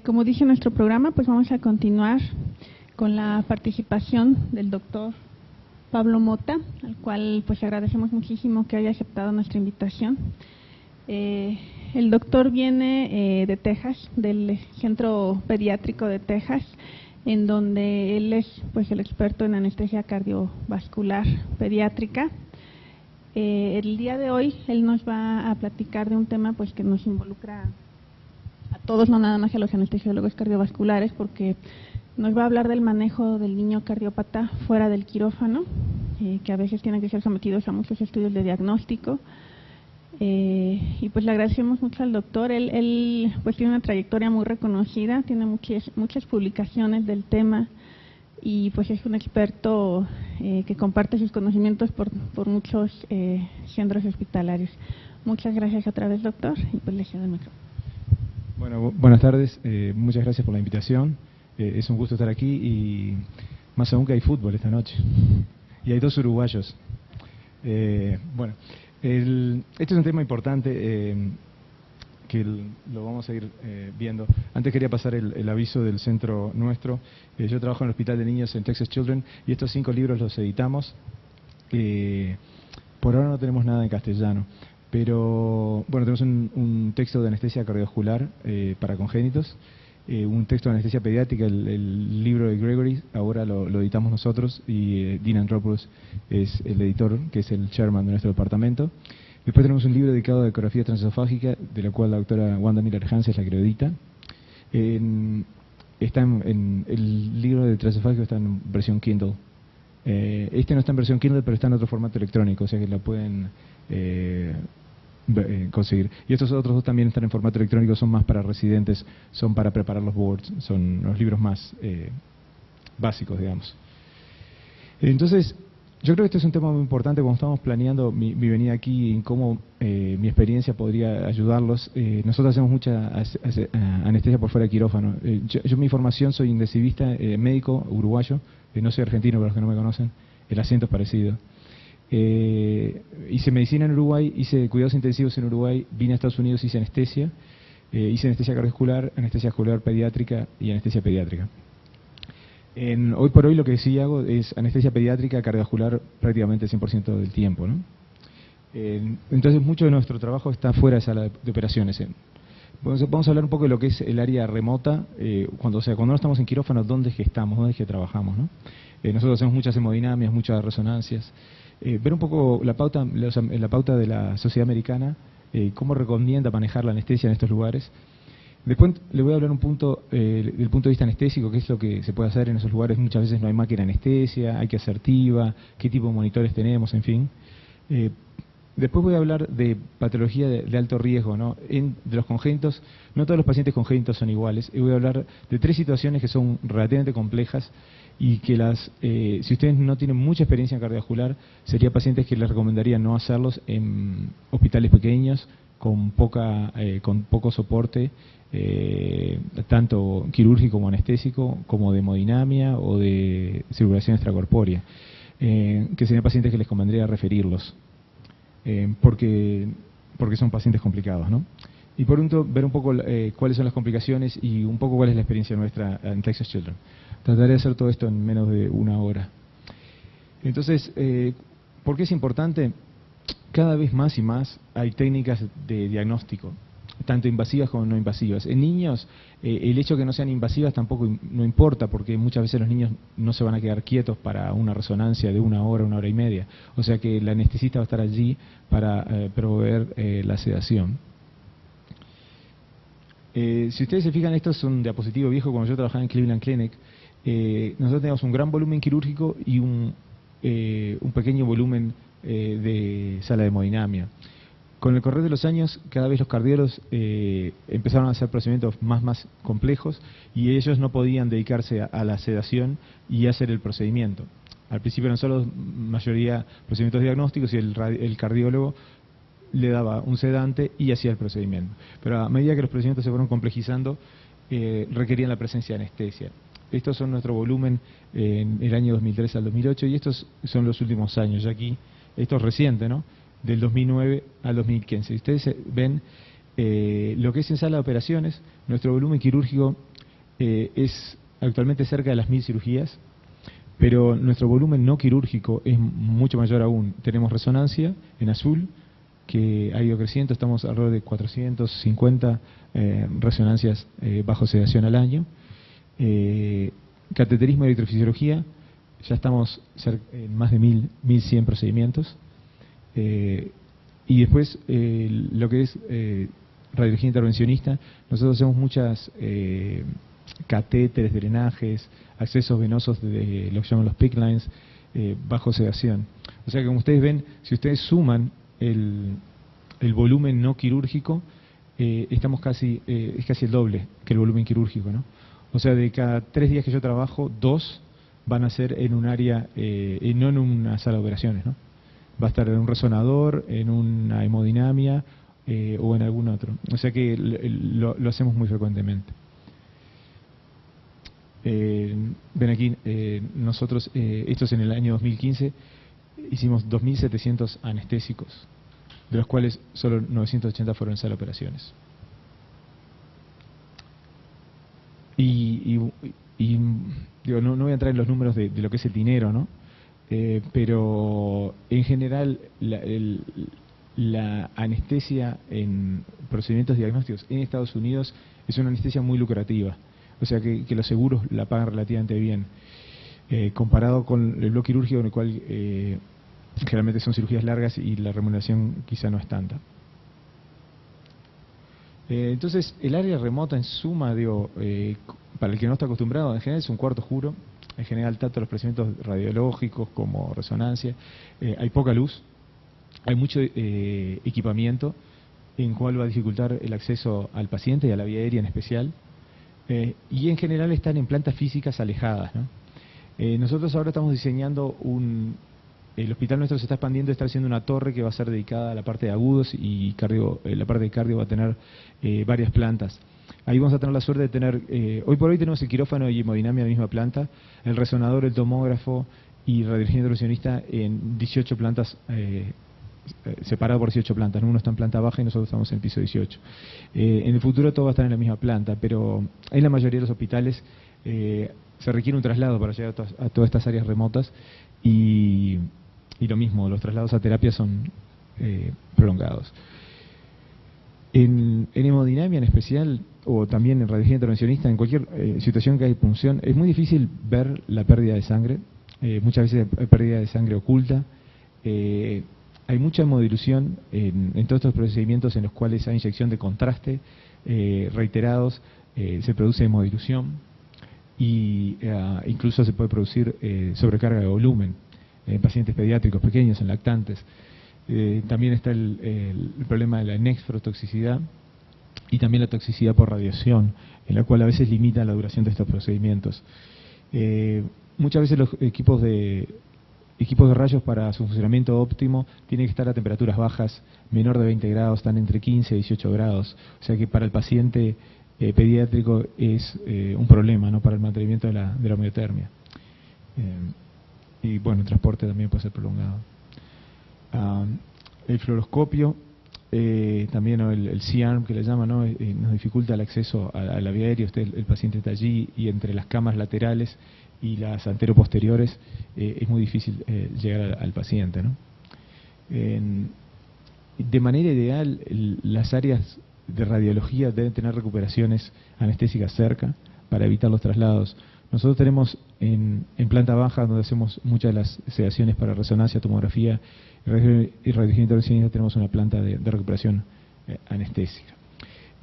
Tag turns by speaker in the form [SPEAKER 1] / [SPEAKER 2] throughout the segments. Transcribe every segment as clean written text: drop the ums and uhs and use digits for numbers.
[SPEAKER 1] Como dije en nuestro programa, pues vamos a continuar con la participación del doctor Pablo Mota, al cual pues agradecemos muchísimo que haya aceptado nuestra invitación. El doctor viene de Texas, del Centro Pediátrico de Texas, en donde él es pues el experto en anestesia cardiovascular pediátrica. El día de hoy él nos va a platicar de un tema pues que nos involucra a todos, no nada más a los anestesiólogos cardiovasculares, porque nos va a hablar del manejo del niño cardiópata fuera del quirófano, que a veces tienen que ser sometidos a muchos estudios de diagnóstico. Y pues le agradecemos mucho al doctor. Él pues tiene una trayectoria muy reconocida, tiene muchas publicaciones del tema y pues es un experto que comparte sus conocimientos por muchos centros hospitalarios. Muchas gracias otra vez, doctor, y pues le cedo el micrófono.
[SPEAKER 2] Bueno, buenas tardes, muchas gracias por la invitación. Es un gusto estar aquí y más aún que hay fútbol esta noche y hay dos uruguayos. Bueno, este es un tema importante que lo vamos a ir viendo. Antes quería pasar el aviso del centro nuestro. Yo trabajo en el Hospital de Niños en Texas Children y estos 5 libros los editamos. Por ahora no tenemos nada en castellano, pero bueno, tenemos un texto de anestesia cardiovascular para congénitos, un texto de anestesia pediátrica, el libro de Gregory, ahora lo editamos nosotros y Dean Andropoulos es el editor, que es el chairman de nuestro departamento. Después tenemos un libro dedicado a ecografía transesofágica, de la cual la doctora Wanda Miller-Hans es la que lo edita. El libro de transesofágico está en versión Kindle. Este no está en versión Kindle, pero está en otro formato electrónico, o sea que la pueden conseguir. Y estos otros dos también están en formato electrónico, son más para residentes, son para preparar los boards, son los libros más básicos, digamos. Entonces, yo creo que este es un tema muy importante cuando estamos planeando mi venida aquí, en cómo mi experiencia podría ayudarlos. Nosotros hacemos mucha anestesia por fuera de quirófano. Yo mi formación soy intensivista, médico uruguayo, no soy argentino para los que no me conocen, el acento es parecido. Hice medicina en Uruguay, hice cuidados intensivos en Uruguay, vine a Estados Unidos, hice anestesia cardiovascular, anestesia vascular pediátrica y anestesia pediátrica. Hoy por hoy lo que sí hago es anestesia pediátrica cardiovascular prácticamente el 100% del tiempo, ¿no? Entonces mucho de nuestro trabajo está fuera de sala de operaciones. Vamos a hablar un poco de lo que es el área remota, cuando no estamos en quirófano, ¿dónde es que estamos? ¿Dónde es que trabajamos? ¿No? Nosotros hacemos muchas hemodinamias, muchas resonancias. Ver un poco la pauta de la sociedad americana, cómo recomienda manejar la anestesia en estos lugares. Después le voy a hablar del punto de vista anestésico, qué es lo que se puede hacer en esos lugares. Muchas veces no hay máquina de anestesia, hay que hacer TIVA, qué tipo de monitores tenemos, en fin. Después voy a hablar de patología de alto riesgo, ¿no? De los congénitos. No todos los pacientes congénitos son iguales. Y voy a hablar de 3 situaciones que son relativamente complejas y que si ustedes no tienen mucha experiencia en cardiovascular, serían pacientes que les recomendaría no hacerlos en hospitales pequeños, con poco soporte, tanto quirúrgico como anestésico, como de hemodinamia o de circulación extracorpórea, que serían pacientes que les convendría referirlos, porque son pacientes complicados, ¿no? Y por último, ver un poco cuáles son las complicaciones y un poco cuál es la experiencia nuestra en Texas Children. Trataré de hacer todo esto en menos de 1 hora. Entonces, ¿por qué es importante? Cada vez más y más hay técnicas de diagnóstico, tanto invasivas como no invasivas. En niños, el hecho de que no sean invasivas tampoco no importa, porque muchas veces los niños no se van a quedar quietos para una resonancia de 1 hora, 1 hora y media. O sea que el anestesista va a estar allí para proveer la sedación. Si ustedes se fijan, esto es un diapositivo viejo cuando yo trabajaba en Cleveland Clinic. Nosotros teníamos un gran volumen quirúrgico y un pequeño volumen de sala de hemodinamia. Con el correr de los años, cada vez los cardiólogos empezaron a hacer procedimientos más complejos y ellos no podían dedicarse a la sedación y hacer el procedimiento. Al principio eran solo mayoría procedimientos diagnósticos y el cardiólogo le daba un sedante y hacía el procedimiento. Pero a medida que los procedimientos se fueron complejizando, requerían la presencia de anestesia. Estos son nuestro volumen en el año 2003 al 2008 y estos son los últimos años. Ya aquí, esto es reciente, ¿no? Del 2009 al 2015. Ustedes ven Lo que es en sala de operaciones, nuestro volumen quirúrgico es actualmente cerca de las 1000 cirugías, pero nuestro volumen no quirúrgico es mucho mayor aún. Tenemos resonancia en azul, que ha ido creciendo, estamos alrededor de 450 resonancias bajo sedación al año. Cateterismo y electrofisiología, ya estamos en más de 1100 procedimientos. Y después, lo que es radiología intervencionista, nosotros hacemos muchas catéteres, drenajes, accesos venosos de lo que llaman los PICC lines, bajo sedación. O sea que como ustedes ven, si ustedes suman el volumen no quirúrgico, estamos casi, es casi el doble que el volumen quirúrgico, ¿no? O sea, de cada 3 días que yo trabajo, 2 van a ser en un área, no en una sala de operaciones, ¿no? Va a estar en un resonador, en una hemodinamia o en algún otro. O sea que lo hacemos muy frecuentemente. Ven aquí, nosotros, esto es en el año 2015, hicimos 2.700 anestésicos, de los cuales solo 980 fueron en sala de operaciones. Y digo, no voy a entrar en los números de lo que es el dinero, ¿no? Pero en general la anestesia en procedimientos diagnósticos en Estados Unidos es una anestesia muy lucrativa. O sea que los seguros la pagan relativamente bien. Comparado con el bloque quirúrgico, en el cual generalmente son cirugías largas y la remuneración quizá no es tanta. Entonces, el área remota en suma, digo, para el que no está acostumbrado, en general es un cuarto oscuro, en general tanto los procedimientos radiológicos como resonancia, hay poca luz, hay mucho equipamiento, en cual va a dificultar el acceso al paciente y a la vía aérea en especial, y en general están en plantas físicas alejadas, ¿no? Nosotros ahora estamos diseñando el hospital nuestro se está expandiendo, está haciendo una torre que va a ser dedicada a la parte de agudos y cardio, la parte de cardio va a tener varias plantas. Ahí vamos a tener la suerte de tener, hoy por hoy tenemos el quirófano y hemodinamia en la misma planta, el resonador, el tomógrafo y radiología intervencionista en 18 plantas, separado por 18 plantas, ¿no? Uno está en planta baja y nosotros estamos en el piso 18. En el futuro todo va a estar en la misma planta, pero en la mayoría de los hospitales se requiere un traslado para llegar a todas estas áreas remotas y lo mismo, los traslados a terapia son prolongados. En hemodinamia en especial, o también en radiología intervencionista, en cualquier situación que hay punción, es muy difícil ver la pérdida de sangre. Muchas veces hay pérdida de sangre oculta. Hay mucha hemodilución en todos estos procedimientos en los cuales hay inyección de contraste reiterados, se produce hemodilución y incluso se puede producir sobrecarga de volumen en pacientes pediátricos pequeños, en lactantes. También está el problema de la nefrotoxicidad y también la toxicidad por radiación, en la cual a veces limita la duración de estos procedimientos. Muchas veces los equipos de rayos para su funcionamiento óptimo tienen que estar a temperaturas bajas, menor de 20 grados, están entre 15 y 18 grados. O sea que para el paciente pediátrico es un problema, ¿no?, para el mantenimiento de la homeotermia. Y bueno, el transporte también puede ser prolongado. El fluoroscopio, también, ¿no?, el C-arm que le llaman, ¿no?, nos dificulta el acceso a la vía aérea. El paciente está allí y entre las camas laterales y las anteroposteriores es muy difícil llegar al paciente, ¿no? De manera ideal, las áreas de radiología deben tener recuperaciones anestésicas cerca para evitar los traslados. Nosotros tenemos en planta baja, donde hacemos muchas de las sedaciones para resonancia, tomografía y radiología intervencionista, tenemos una planta de recuperación anestésica.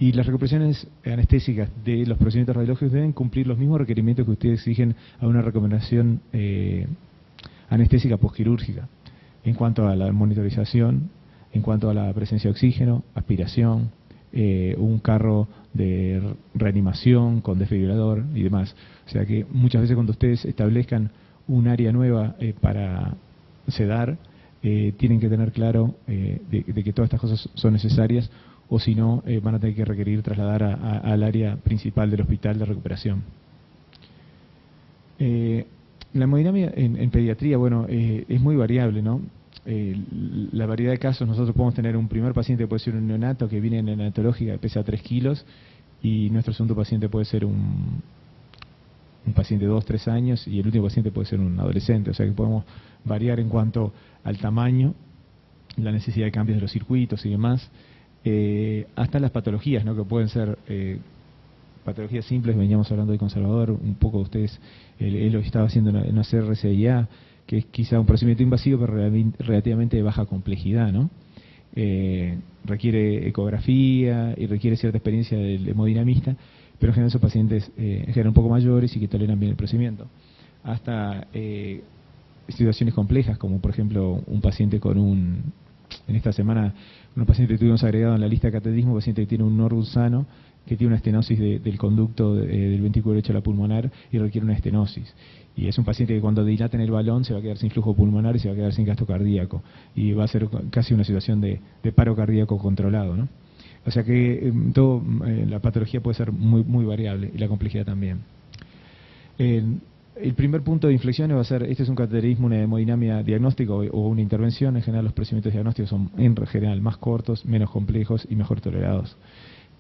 [SPEAKER 2] Y las recuperaciones anestésicas de los procedimientos radiológicos deben cumplir los mismos requerimientos que ustedes exigen a una recomendación anestésica posquirúrgica, en cuanto a la monitorización, en cuanto a la presencia de oxígeno, aspiración, un carro de reanimación con desfibrilador y demás. O sea que muchas veces cuando ustedes establezcan un área nueva para sedar, tienen que tener claro de que todas estas cosas son necesarias, o si no, van a tener que requerir trasladar al área principal del hospital de recuperación. La hemodinamia en pediatría, bueno, es muy variable, ¿no? la variedad de casos, nosotros podemos tener un primer paciente que puede ser un neonato que viene en neonatológica que pesa 3 kilos, y nuestro segundo paciente puede ser un paciente de 2-3 años, y el último paciente puede ser un adolescente. O sea que podemos variar en cuanto al tamaño, la necesidad de cambios de los circuitos y demás, hasta las patologías, ¿no? Que pueden ser patologías simples. Veníamos hablando de Conservador, un poco de ustedes, él lo estaba haciendo en una CRCIA, que es quizá un procedimiento invasivo, pero relativamente de baja complejidad, ¿no? Requiere ecografía y requiere cierta experiencia del hemodinamista, pero en general son pacientes en general un poco mayores y que toleran bien el procedimiento. Hasta situaciones complejas, como por ejemplo un paciente con en esta semana, un paciente que tuvimos agregado en la lista de cateterismo, un paciente que tiene un Norwood sano, que tiene una estenosis del conducto del ventrículo derecho a la pulmonar y requiere una estenosis. Y es un paciente que cuando dilaten el balón se va a quedar sin flujo pulmonar y se va a quedar sin gasto cardíaco. Y va a ser casi una situación de paro cardíaco controlado, ¿no? O sea que la patología puede ser muy variable, y la complejidad también. El primer punto de inflexión va a ser, este es un cateterismo, una hemodinamia diagnóstica o una intervención. En general los procedimientos diagnósticos son en general más cortos, menos complejos y mejor tolerados.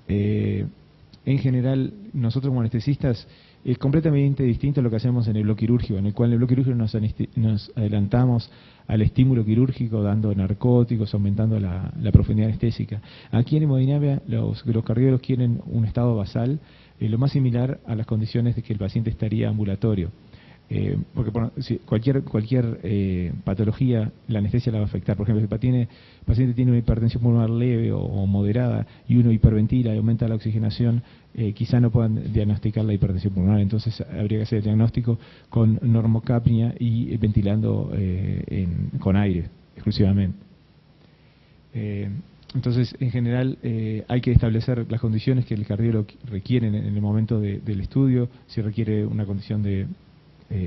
[SPEAKER 2] En general, nosotros como anestesistas, es completamente distinto a lo que hacemos en el bloque quirúrgico, en el cual en el bloque quirúrgico nos adelantamos al estímulo quirúrgico dando narcóticos, aumentando la profundidad anestésica. Aquí en hemodinamia los cardiólogos quieren un estado basal, lo más similar a las condiciones de que el paciente estaría ambulatorio. Porque si cualquier patología, la anestesia la va a afectar. Por ejemplo, si el paciente tiene una hipertensión pulmonar leve o moderada y uno hiperventila y aumenta la oxigenación, quizá no puedan diagnosticar la hipertensión pulmonar. Entonces habría que hacer el diagnóstico con normocapnia y ventilando con aire exclusivamente. Entonces, en general, hay que establecer las condiciones que el cardiólogo requiere en el momento del estudio, si requiere una condición de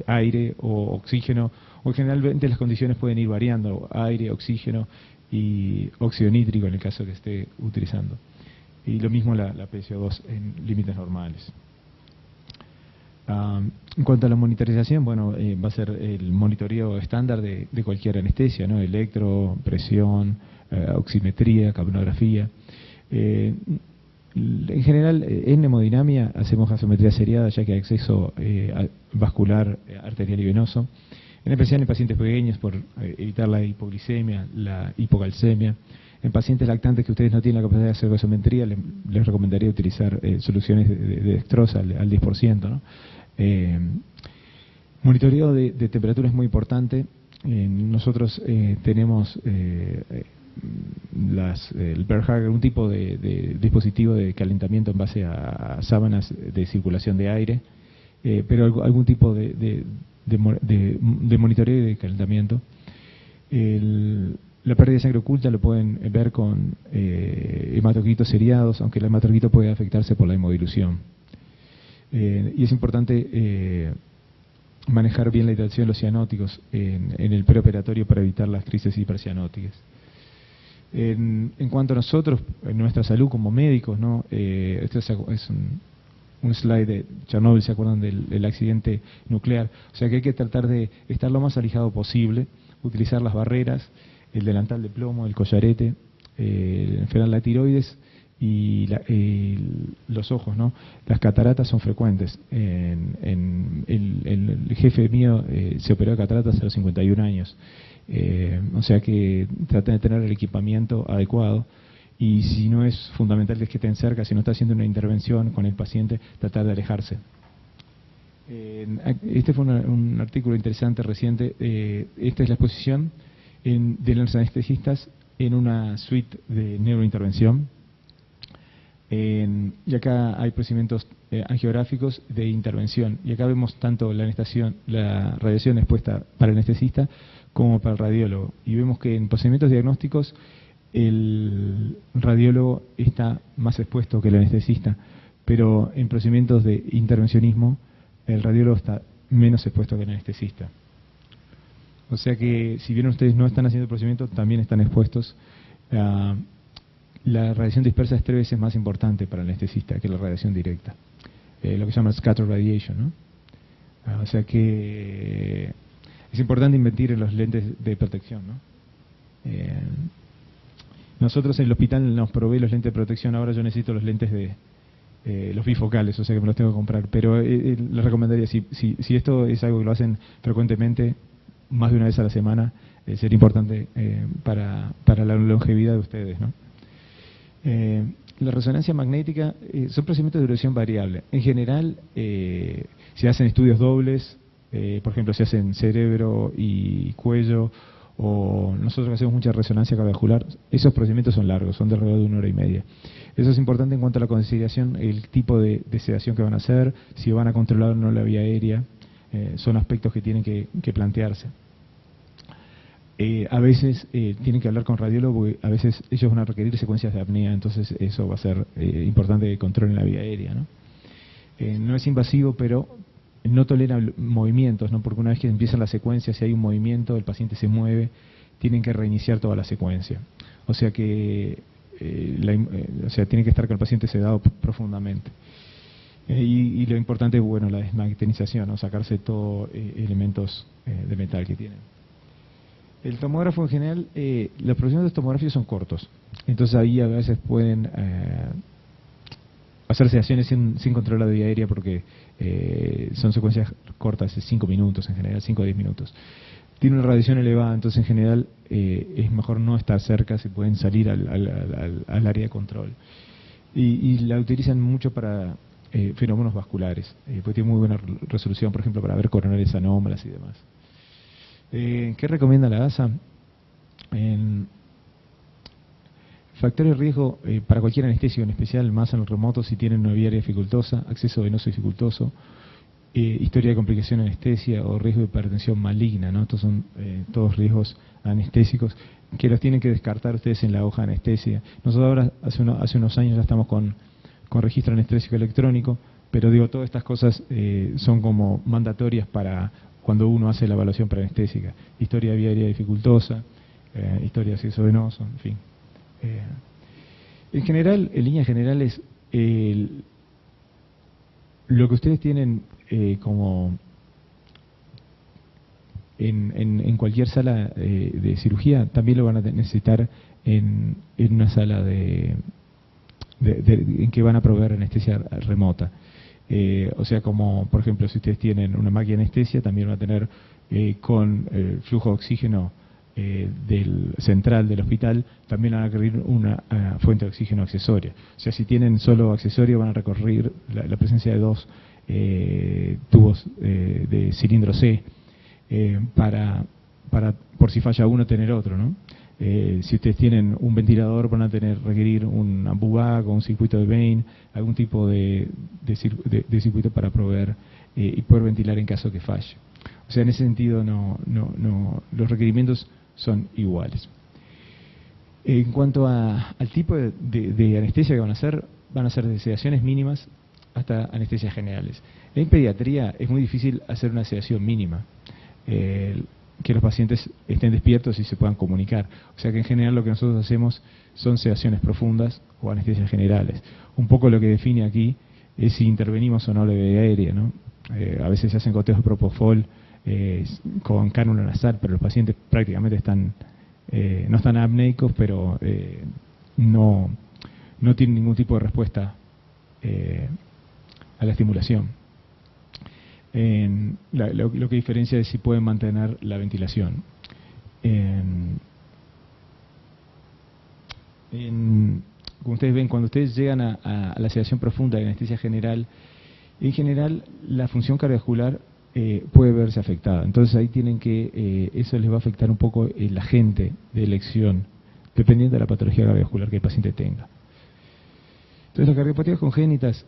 [SPEAKER 2] aire o oxígeno, o generalmente las condiciones pueden ir variando, aire, oxígeno y óxido nítrico en el caso que esté utilizando. Y lo mismo la PCO2 en límites normales. En cuanto a la monitorización, bueno, va a ser el monitoreo estándar de cualquier anestesia, ¿no? Electro, presión, oximetría, capnografía. En general, en hemodinamia hacemos gasometría seriada, ya que hay acceso vascular, arterial y venoso, en especial en pacientes pequeños por evitar la hipoglicemia, la hipocalcemia. En pacientes lactantes que ustedes no tienen la capacidad de hacer gasometría, les recomendaría utilizar soluciones de dextrosa al 10%, ¿no? Monitoreo de temperatura es muy importante. Nosotros tenemos el Berghager, un tipo de dispositivo de calentamiento en base a sábanas de circulación de aire, pero algún tipo de monitoreo y de calentamiento. La pérdida de sangre oculta lo pueden ver con hematocritos seriados, aunque el hematocrito puede afectarse por la hemodilución. Y es importante manejar bien la hidratación de los cianóticos en el preoperatorio para evitar las crisis hipercianóticas. En cuanto a nosotros, en nuestra salud como médicos, ¿no? Este es un slide de Chernobyl, ¿se acuerdan del accidente nuclear? O sea que hay que tratar de estar lo más alejado posible, utilizar las barreras, el delantal de plomo, el collarete, enfrentar la tiroides y los ojos, ¿no? Las cataratas son frecuentes. El jefe mío se operó de cataratas a los 51 años. O sea que traten de tener el equipamiento adecuado, y si no es fundamental que estén cerca, si no está haciendo una intervención con el paciente, tratar de alejarse. Este fue un artículo interesante reciente. Esta es la exposición de los anestesistas en una suite de neurointervención. Y acá hay procedimientos angiográficos de intervención, y acá vemos tanto la radiación expuesta para el anestesista como para el radiólogo, y vemos que en procedimientos diagnósticos el radiólogo está más expuesto que el anestesista, pero en procedimientos de intervencionismo el radiólogo está menos expuesto que el anestesista. O sea que si bien ustedes no están haciendo el procedimiento, también están expuestos. La radiación dispersa es 3 veces más importante para el anestesista que la radiación directa, lo que se llama scatter radiation, ¿no? O sea que es importante invertir en los lentes de protección, ¿no? Nosotros en el hospital nos provee los lentes de protección, ahora yo necesito los lentes de los bifocales, o sea que me los tengo que comprar, pero les recomendaría, si esto es algo que lo hacen frecuentemente, más de una vez a la semana, sería importante para la longevidad de ustedes, ¿no? La resonancia magnética son procedimientos de duración variable. En general, se hacen estudios dobles, por ejemplo, se hacen cerebro y cuello, o nosotros que hacemos mucha resonancia cardiovascular, esos procedimientos son largos, son de alrededor de 1 hora y media. Eso es importante en cuanto a la consideración, el tipo de sedación que van a hacer, si van a controlar o no la vía aérea, son aspectos que tienen que plantearse. A veces tienen que hablar con radiólogo porque a veces ellos van a requerir secuencias de apnea, entonces eso va a ser importante que controlen la vía aérea, ¿no? No es invasivo, pero no tolera movimientos, ¿no? Porque una vez que empiezan las secuencias, si hay un movimiento, el paciente se mueve, tienen que reiniciar toda la secuencia. O sea que tiene que estar con el paciente sedado profundamente. Y lo importante es, bueno, la desmagnetización, ¿no? Sacarse todos elementos de metal que tienen. El tomógrafo en general, los procedimientos tomográficos son cortos, entonces ahí a veces pueden hacer sedaciones sin controlar la vía aérea porque son secuencias cortas, de 5 minutos en general, 5 o 10 minutos. Tiene una radiación elevada, entonces en general es mejor no estar cerca, se pueden salir al área de control. Y la utilizan mucho para fenómenos vasculares, porque tiene muy buena resolución, por ejemplo, para ver coronarias anómalas y demás. ¿Qué recomienda la ASA? Factores de riesgo para cualquier anestésio, en especial más en el remoto, si tienen una vía aérea dificultosa, acceso venoso dificultoso, historia de complicación de anestesia o riesgo de hipertensión maligna, ¿no? Estos son todos riesgos anestésicos que los tienen que descartar ustedes en la hoja de anestesia. Nosotros ahora, hace unos años ya estamos con registro anestésico electrónico, pero digo, todas estas cosas son como mandatorias para cuando uno hace la evaluación preanestésica. Historia de vía aérea dificultosa, historia de acceso venoso, en fin. En general, en líneas generales, lo que ustedes tienen como en cualquier sala de cirugía, también lo van a necesitar en una sala en que van a proveer anestesia remota. O sea, como por ejemplo, si ustedes tienen una máquina de anestesia, también van a tener con flujo de oxígeno del central del hospital, también van a requerir una fuente de oxígeno accesoria. O sea, si tienen solo accesorio, van a requerir la presencia de 2 tubos de cilindro C para por si falla uno tener otro, ¿no? Si ustedes tienen un ventilador, van a requerir un bubac o un circuito de Bain, algún tipo de circuito para proveer y poder ventilar en caso que falle. O sea, en ese sentido los requerimientos son iguales. En cuanto al tipo de anestesia que van a hacer de sedaciones mínimas hasta anestesias generales. En pediatría es muy difícil hacer una sedación mínima. Que los pacientes estén despiertos y se puedan comunicar. O sea que en general lo que nosotros hacemos son sedaciones profundas o anestesias generales. Un poco lo que define aquí es si intervenimos o no la vía aérea, ¿no? A veces se hacen goteos de propofol con cánula nasal, pero los pacientes prácticamente no están apneicos, pero no tienen ningún tipo de respuesta a la estimulación. Lo que diferencia es si pueden mantener la ventilación. Como ustedes ven, cuando ustedes llegan a la sedación profunda de anestesia general, en general la función cardiovascular puede verse afectada. Entonces ahí eso les va a afectar un poco el agente de elección, dependiendo de la patología cardiovascular que el paciente tenga. Entonces las cardiopatías congénitas,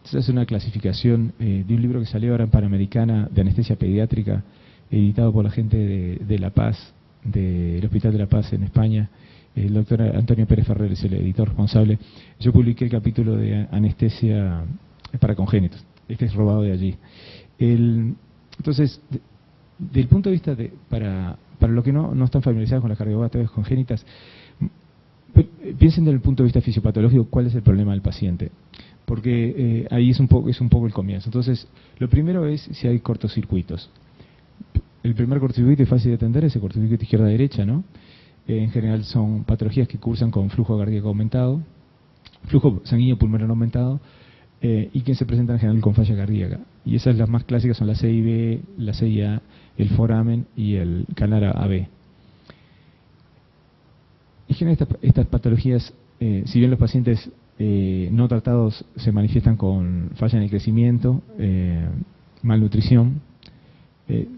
[SPEAKER 2] se hace una clasificación de un libro que salió ahora en Panamericana de anestesia pediátrica, editado por la gente de La Paz, del Hospital de La Paz en España. El doctor Antonio Pérez Ferrer es el editor responsable. Yo publiqué el capítulo de anestesia para congénitos. Este es robado de allí. Entonces, del punto de vista para los que no están familiarizados con las cardiopatías congénitas, piensen desde el punto de vista fisiopatológico cuál es el problema del paciente. Porque ahí es un poco el comienzo. Entonces, lo primero es si hay cortocircuitos. el primer cortocircuito es fácil de atender, es el cortocircuito izquierda-derecha, ¿no? En general son patologías que cursan con flujo cardíaco aumentado, flujo sanguíneo pulmonar aumentado, y que se presentan en general con falla cardíaca. Y esas las más clásicas son la CIB, la CIA, el foramen y el canal AB. En general estas patologías, si bien los pacientes no tratados se manifiestan con falla en el crecimiento, malnutrición,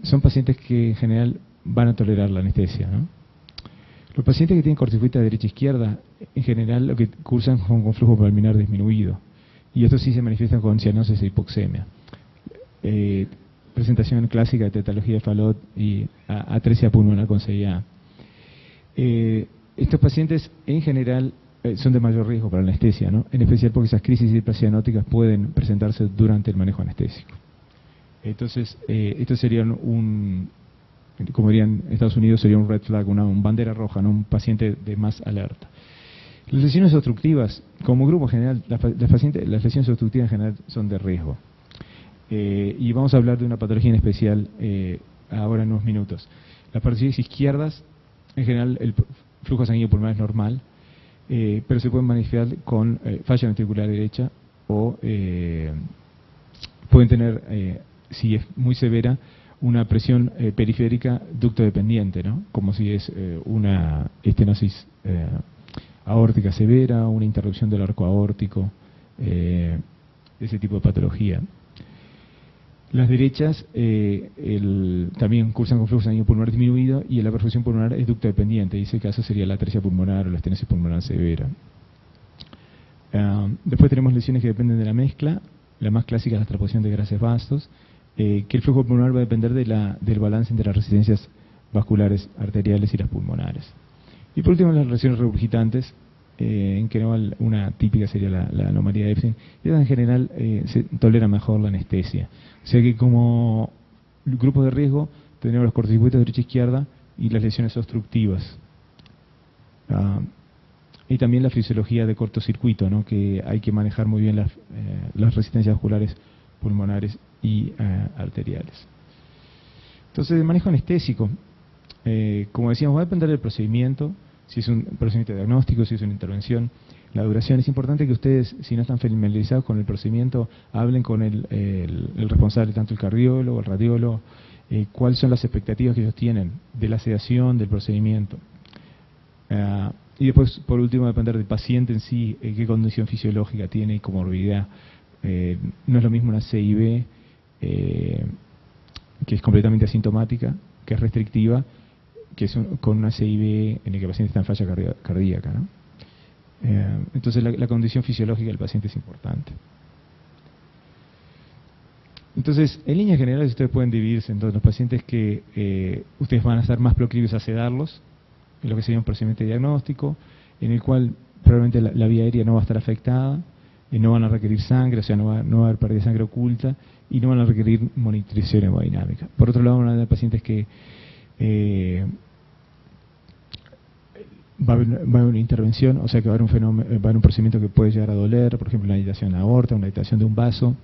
[SPEAKER 2] son pacientes que en general van a tolerar la anestesia, ¿no? Los pacientes que tienen cortocircuito derecha-izquierda, en general lo que cursan con flujo pulmonar disminuido, y esto sí se manifiesta con cianosis e hipoxemia. Presentación clásica de tetalogía de Fallot y atresia pulmonar con CIA. Estos pacientes en general son de mayor riesgo para la anestesia, ¿no? En especial porque esas crisis hipercianóticas pueden presentarse durante el manejo anestésico. Entonces, esto sería como dirían en Estados Unidos, sería un red flag, una bandera roja, ¿no? Un paciente de más alerta. Las lesiones obstructivas, como grupo general, las lesiones obstructivas en general son de riesgo. Y vamos a hablar de una patología en especial ahora en unos minutos. Las patologías izquierdas, en general el flujo sanguíneo pulmonar es normal, pero se pueden manifestar con falla ventricular derecha o pueden tener, si es muy severa, una presión periférica ducto dependiente, ¿no? Como si es una estenosis aórtica severa, una interrupción del arco aórtico, ese tipo de patología. Las derechas también cursan con flujo sanguíneo pulmonar disminuido y la perfusión pulmonar es ducto dependiente, y ese caso sería la atresia pulmonar o la estenosis pulmonar severa. Después tenemos lesiones que dependen de la mezcla, la más clásica es la transposición de gases vastos, que el flujo pulmonar va a depender del balance entre las resistencias vasculares arteriales y las pulmonares. Y por último, las lesiones regurgitantes, en que una típica sería la anomalía de Epstein, y en general se tolera mejor la anestesia. O sea que como grupo de riesgo tenemos los cortocircuitos derecha-izquierda y las lesiones obstructivas. Y también la fisiología de cortocircuito, ¿no? Que hay que manejar muy bien las resistencias vasculares pulmonares y arteriales. Entonces, el manejo anestésico, como decíamos, va a depender del procedimiento, si es un procedimiento diagnóstico, si es una intervención, la duración. Es importante que ustedes, si no están familiarizados con el procedimiento, hablen con el responsable, tanto el cardiólogo, el radiólogo, cuáles son las expectativas que ellos tienen de la sedación, del procedimiento. Y después, por último, va a depender del paciente en sí, qué condición fisiológica tiene y comorbilidad. No es lo mismo una CIB, que es completamente asintomática, que es restrictiva, que es con una CIB en la que el paciente está en falla cardíaca, ¿no? Entonces la condición fisiológica del paciente es importante. Entonces, en líneas generales, ustedes pueden dividirse en todos los pacientes que ustedes van a estar más proclives a sedarlos, en lo que sería un procedimiento diagnóstico, en el cual probablemente la vía aérea no va a estar afectada, no van a requerir sangre, o sea, no va a haber pérdida de sangre oculta, y no van a requerir monitorización hemodinámica. Por otro lado, van a haber pacientes que va a haber una intervención, o sea que va a haber un fenómeno, va a haber un procedimiento que puede llegar a doler, por ejemplo, una dilatación de la aorta, una dilatación de un vaso,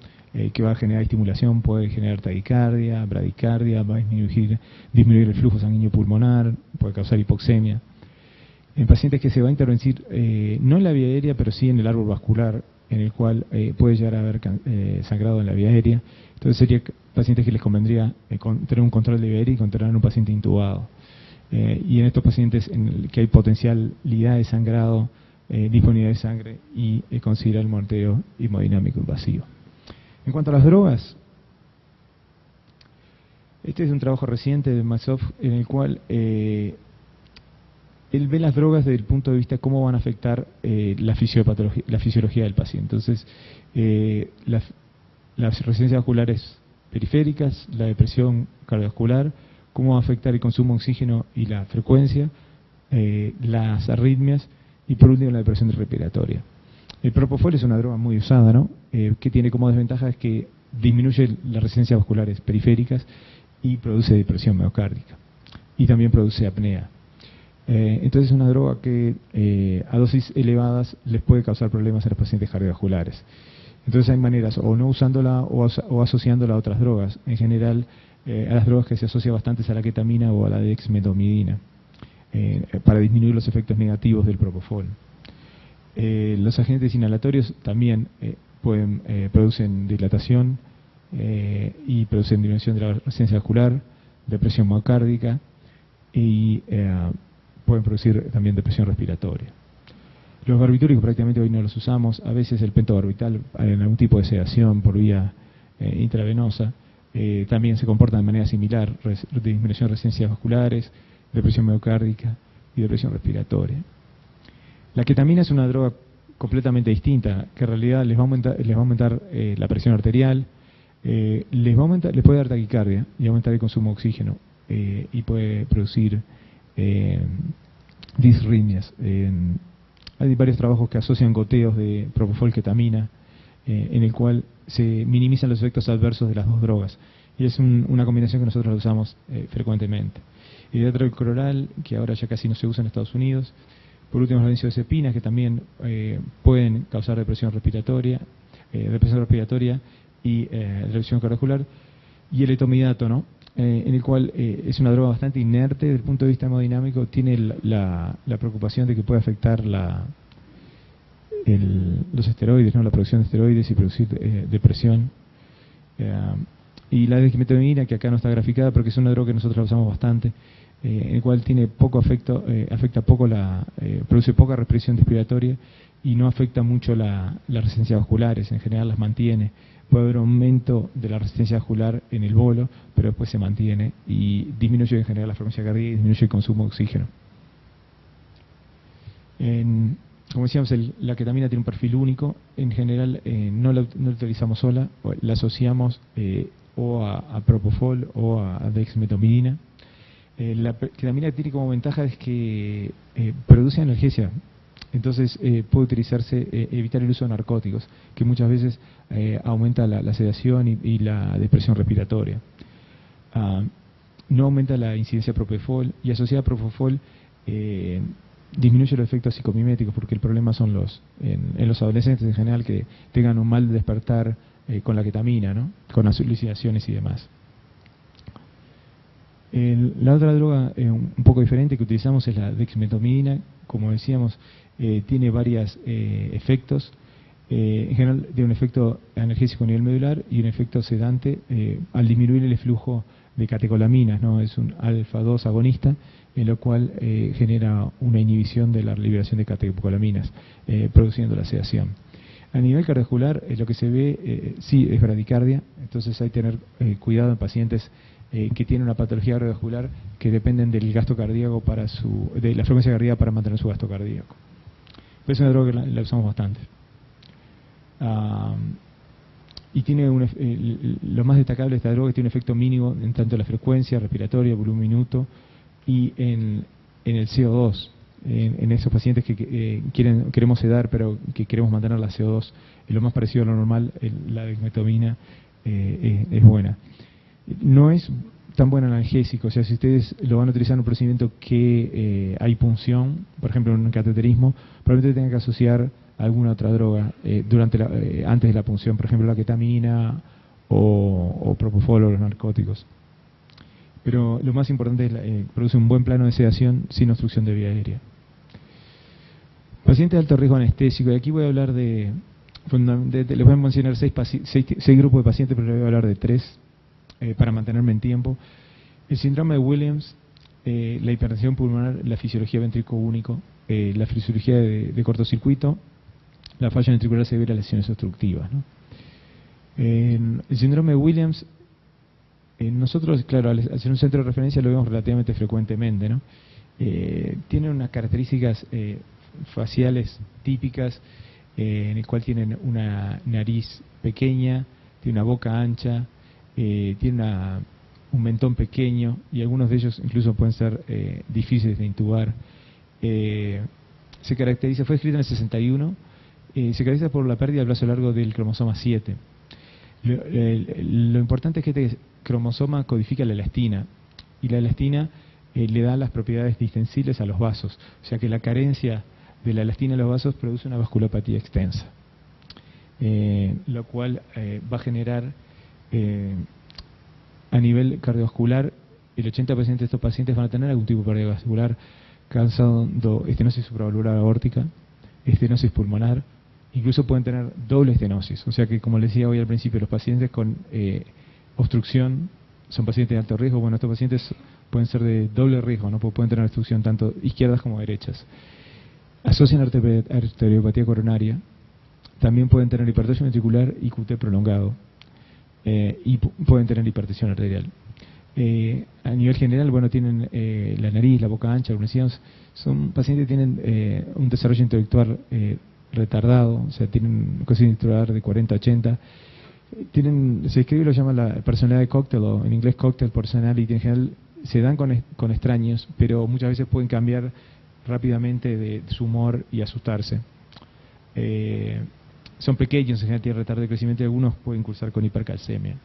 [SPEAKER 2] que va a generar estimulación, puede generar taquicardia, bradicardia, va a disminuir el flujo sanguíneo pulmonar, puede causar hipoxemia. En pacientes que se va a intervenir, no en la vía aérea, pero sí en el árbol vascular, en el cual puede llegar a haber sangrado en la vía aérea. Entonces serían pacientes que les convendría tener un control de vía aérea y controlar un paciente intubado. Y en estos pacientes en que hay potencialidad de sangrado, disponibilidad de sangre y considerar el monitoreo hemodinámico invasivo. En cuanto a las drogas, este es un trabajo reciente de Massoff en el cual él ve las drogas desde el punto de vista de cómo van a afectar la fisiología del paciente. Entonces, las resistencias vasculares periféricas, la depresión cardiovascular, cómo va a afectar el consumo de oxígeno y la frecuencia, las arritmias y por último la depresión respiratoria. El propofol es una droga muy usada, ¿no? Que tiene como desventaja es que disminuye las resistencias vasculares periféricas y produce depresión miocárdica y también produce apnea. Entonces es una droga que a dosis elevadas les puede causar problemas a los pacientes cardiovasculares. Entonces hay maneras, o no usándola o asociándola a otras drogas. En general, a las drogas que se asocia bastante es a la ketamina o a la dexmedetomidina, para disminuir los efectos negativos del propofol. Los agentes inhalatorios también producen dilatación y producen disminución de la resistencia vascular, depresión miocárdica y pueden producir también depresión respiratoria. Los barbitúricos prácticamente hoy no los usamos, a veces el pentobarbital en algún tipo de sedación por vía intravenosa también se comporta de manera similar, disminución de resistencias vasculares, depresión miocárdica y depresión respiratoria. La ketamina es una droga completamente distinta, que en realidad les va a aumentar la presión arterial, les puede dar taquicardia y aumentar el consumo de oxígeno y puede producir disritmias. Hay varios trabajos que asocian goteos de propofol ketamina, en el cual se minimizan los efectos adversos de las dos drogas. Y es una combinación que nosotros usamos frecuentemente. Hidroxicloroal, que ahora ya casi no se usa en Estados Unidos. Por último, las benzodiazepinas, que también pueden causar depresión respiratoria y reducción cardiovascular. Y el etomidato, ¿no? En el cual es una droga bastante inerte desde el punto de vista hemodinámico, tiene la preocupación de que puede afectar los esteroides, ¿no? La producción de esteroides y producir depresión. Y la dexmedetomidina, que acá no está graficada, pero que es una droga que nosotros usamos bastante, en el cual tiene poco afecto, afecta poco produce poca respiración respiratoria y no afecta mucho las resistencias vasculares, en general las mantiene. Puede haber aumento de la resistencia vascular en el bolo, pero después se mantiene y disminuye en general la frecuencia cardíaca y disminuye el consumo de oxígeno. Como decíamos, la ketamina tiene un perfil único. En general no la utilizamos sola, la asociamos o a propofol o a dexmedetomidina. La ketamina tiene como ventaja es que produce analgesia. Entonces puede utilizarse, evitar el uso de narcóticos, que muchas veces aumenta la sedación y la depresión respiratoria. No aumenta la incidencia de propofol, y asociada a propofol disminuye los efectos psicomiméticos, porque el problema son en los adolescentes en general que tengan un mal despertar con la ketamina, ¿no? Con las alucinaciones y demás. La otra droga un poco diferente que utilizamos es la dexmedetomidina. Como decíamos, tiene varios efectos. En general tiene un efecto analgésico a nivel medular y un efecto sedante al disminuir el flujo de catecolaminas, ¿no? Es un alfa-2 agonista, en lo cual genera una inhibición de la liberación de catecolaminas, produciendo la sedación. A nivel cardiovascular, lo que se ve sí es bradicardia, entonces hay que tener cuidado en pacientes que tienen una patología cardiovascular que dependen del gasto cardíaco de la frecuencia cardíaca para mantener su gasto cardíaco. Pero es una droga que la usamos bastante. Y tiene lo más destacable de esta droga es que tiene un efecto mínimo en tanto la frecuencia respiratoria, volumen minuto y en el CO2. En esos pacientes que queremos sedar pero que queremos mantener la CO2 lo más parecido a lo normal, la dexmedetomidina es buena. No es tan buen analgésico, o sea, si ustedes lo van a utilizar en un procedimiento que hay punción, por ejemplo en un cateterismo, probablemente tengan que asociar alguna otra droga antes de la punción, por ejemplo la ketamina o propofol o los narcóticos. Pero lo más importante es produce un buen plano de sedación sin obstrucción de vía aérea. Pacientes de alto riesgo anestésico, y aquí voy a hablar les voy a mencionar seis grupos de pacientes, pero les voy a hablar de 3 para mantenerme en tiempo. El síndrome de Williams, la hipertensión pulmonar, la fisiología ventrículo único, la fisiología de cortocircuito, la falla ventricular severa, lesiones obstructivas, ¿no? El síndrome de Williams, nosotros, claro, al ser un centro de referencia lo vemos relativamente frecuentemente, ¿no? Tienen unas características faciales típicas, en el cual tienen una nariz pequeña, tiene una boca ancha, tiene un mentón pequeño y algunos de ellos incluso pueden ser difíciles de intubar. Se caracteriza, fue escrito en el 61, se caracteriza por la pérdida del brazo largo del cromosoma 7. Lo importante es que este cromosoma codifica la elastina y la elastina le da las propiedades distensiles a los vasos, o sea que la carencia de la elastina en los vasos produce una vasculopatía extensa. lo cual va a generar a nivel cardiovascular, el 80% de estos pacientes van a tener algún tipo de cardiovascular causando estenosis supravalvular aórtica, estenosis pulmonar, incluso pueden tener doble estenosis. O sea que, como les decía hoy al principio, los pacientes con obstrucción son pacientes de alto riesgo. Bueno, estos pacientes pueden ser de doble riesgo, ¿no? Porque pueden tener obstrucción tanto izquierdas como derechas. Asocian arteriopatía coronaria, también pueden tener hipertrofia ventricular y QT prolongado, y pueden tener hipertensión arterial. A nivel general, bueno, tienen la nariz, la boca ancha, algunos son pacientes que tienen un desarrollo intelectual retardado, o sea, tienen un cociente intelectual de 40-80, se escribe y lo llama la personalidad de cóctel, o en inglés cocktail personality. En general se dan con extraños, pero muchas veces pueden cambiar rápidamente de su humor y asustarse. Son pequeños, en general tienen retardo de crecimiento, y algunos pueden cursar con hipercalcemia.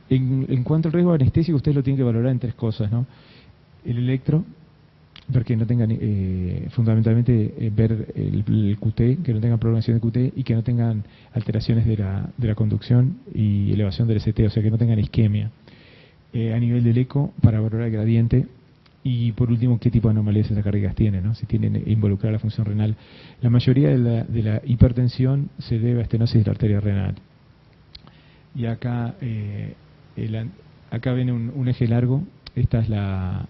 [SPEAKER 2] En cuanto al riesgo anestésico, ustedes lo tienen que valorar en tres cosas, ¿no? El electro, ver que no tengan, fundamentalmente, ver el QT, que no tengan prolongación de QT y que no tengan alteraciones de la conducción y elevación del ST, o sea, que no tengan isquemia. A nivel del eco, para valorar el gradiente. Y por último, qué tipo de anomalías cardíacas tienen, ¿no? Si tienen involucrada la función renal. La mayoría de la hipertensión se debe a estenosis de la arteria renal. Y acá, acá viene un eje largo. Esta es la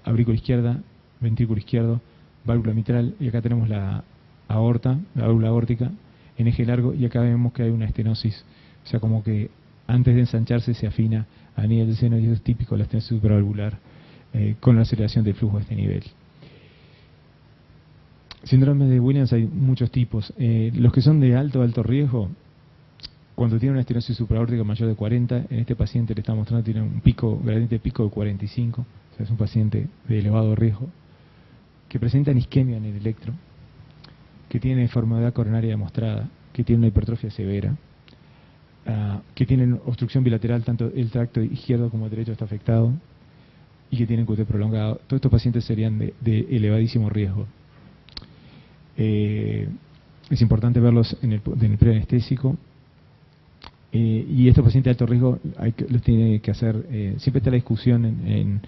[SPEAKER 2] aurícula izquierda, ventrículo izquierdo, válvula mitral, y acá tenemos la aorta, la válvula aórtica, en eje largo, y acá vemos que hay una estenosis. O sea, como que antes de ensancharse se afina a nivel del seno, y eso es típico de la estenosis supravalvular, con la aceleración del flujo a este nivel. Síndrome de Williams hay muchos tipos. Los que son de alto riesgo, cuando tiene una estenosis supraórtica mayor de 40, en este paciente le está mostrando tiene un gradiente pico de 45, o sea, es un paciente de elevado riesgo, que presenta isquemia en el electro, que tiene deformidad coronaria demostrada, que tiene una hipertrofia severa, que tienen obstrucción bilateral, tanto el tracto izquierdo como el derecho está afectado, y que tienen QT prolongado. Todos estos pacientes serían de elevadísimo riesgo. Es importante verlos en el preanestésico. Y estos pacientes de alto riesgo los tiene que hacer, siempre está la discusión en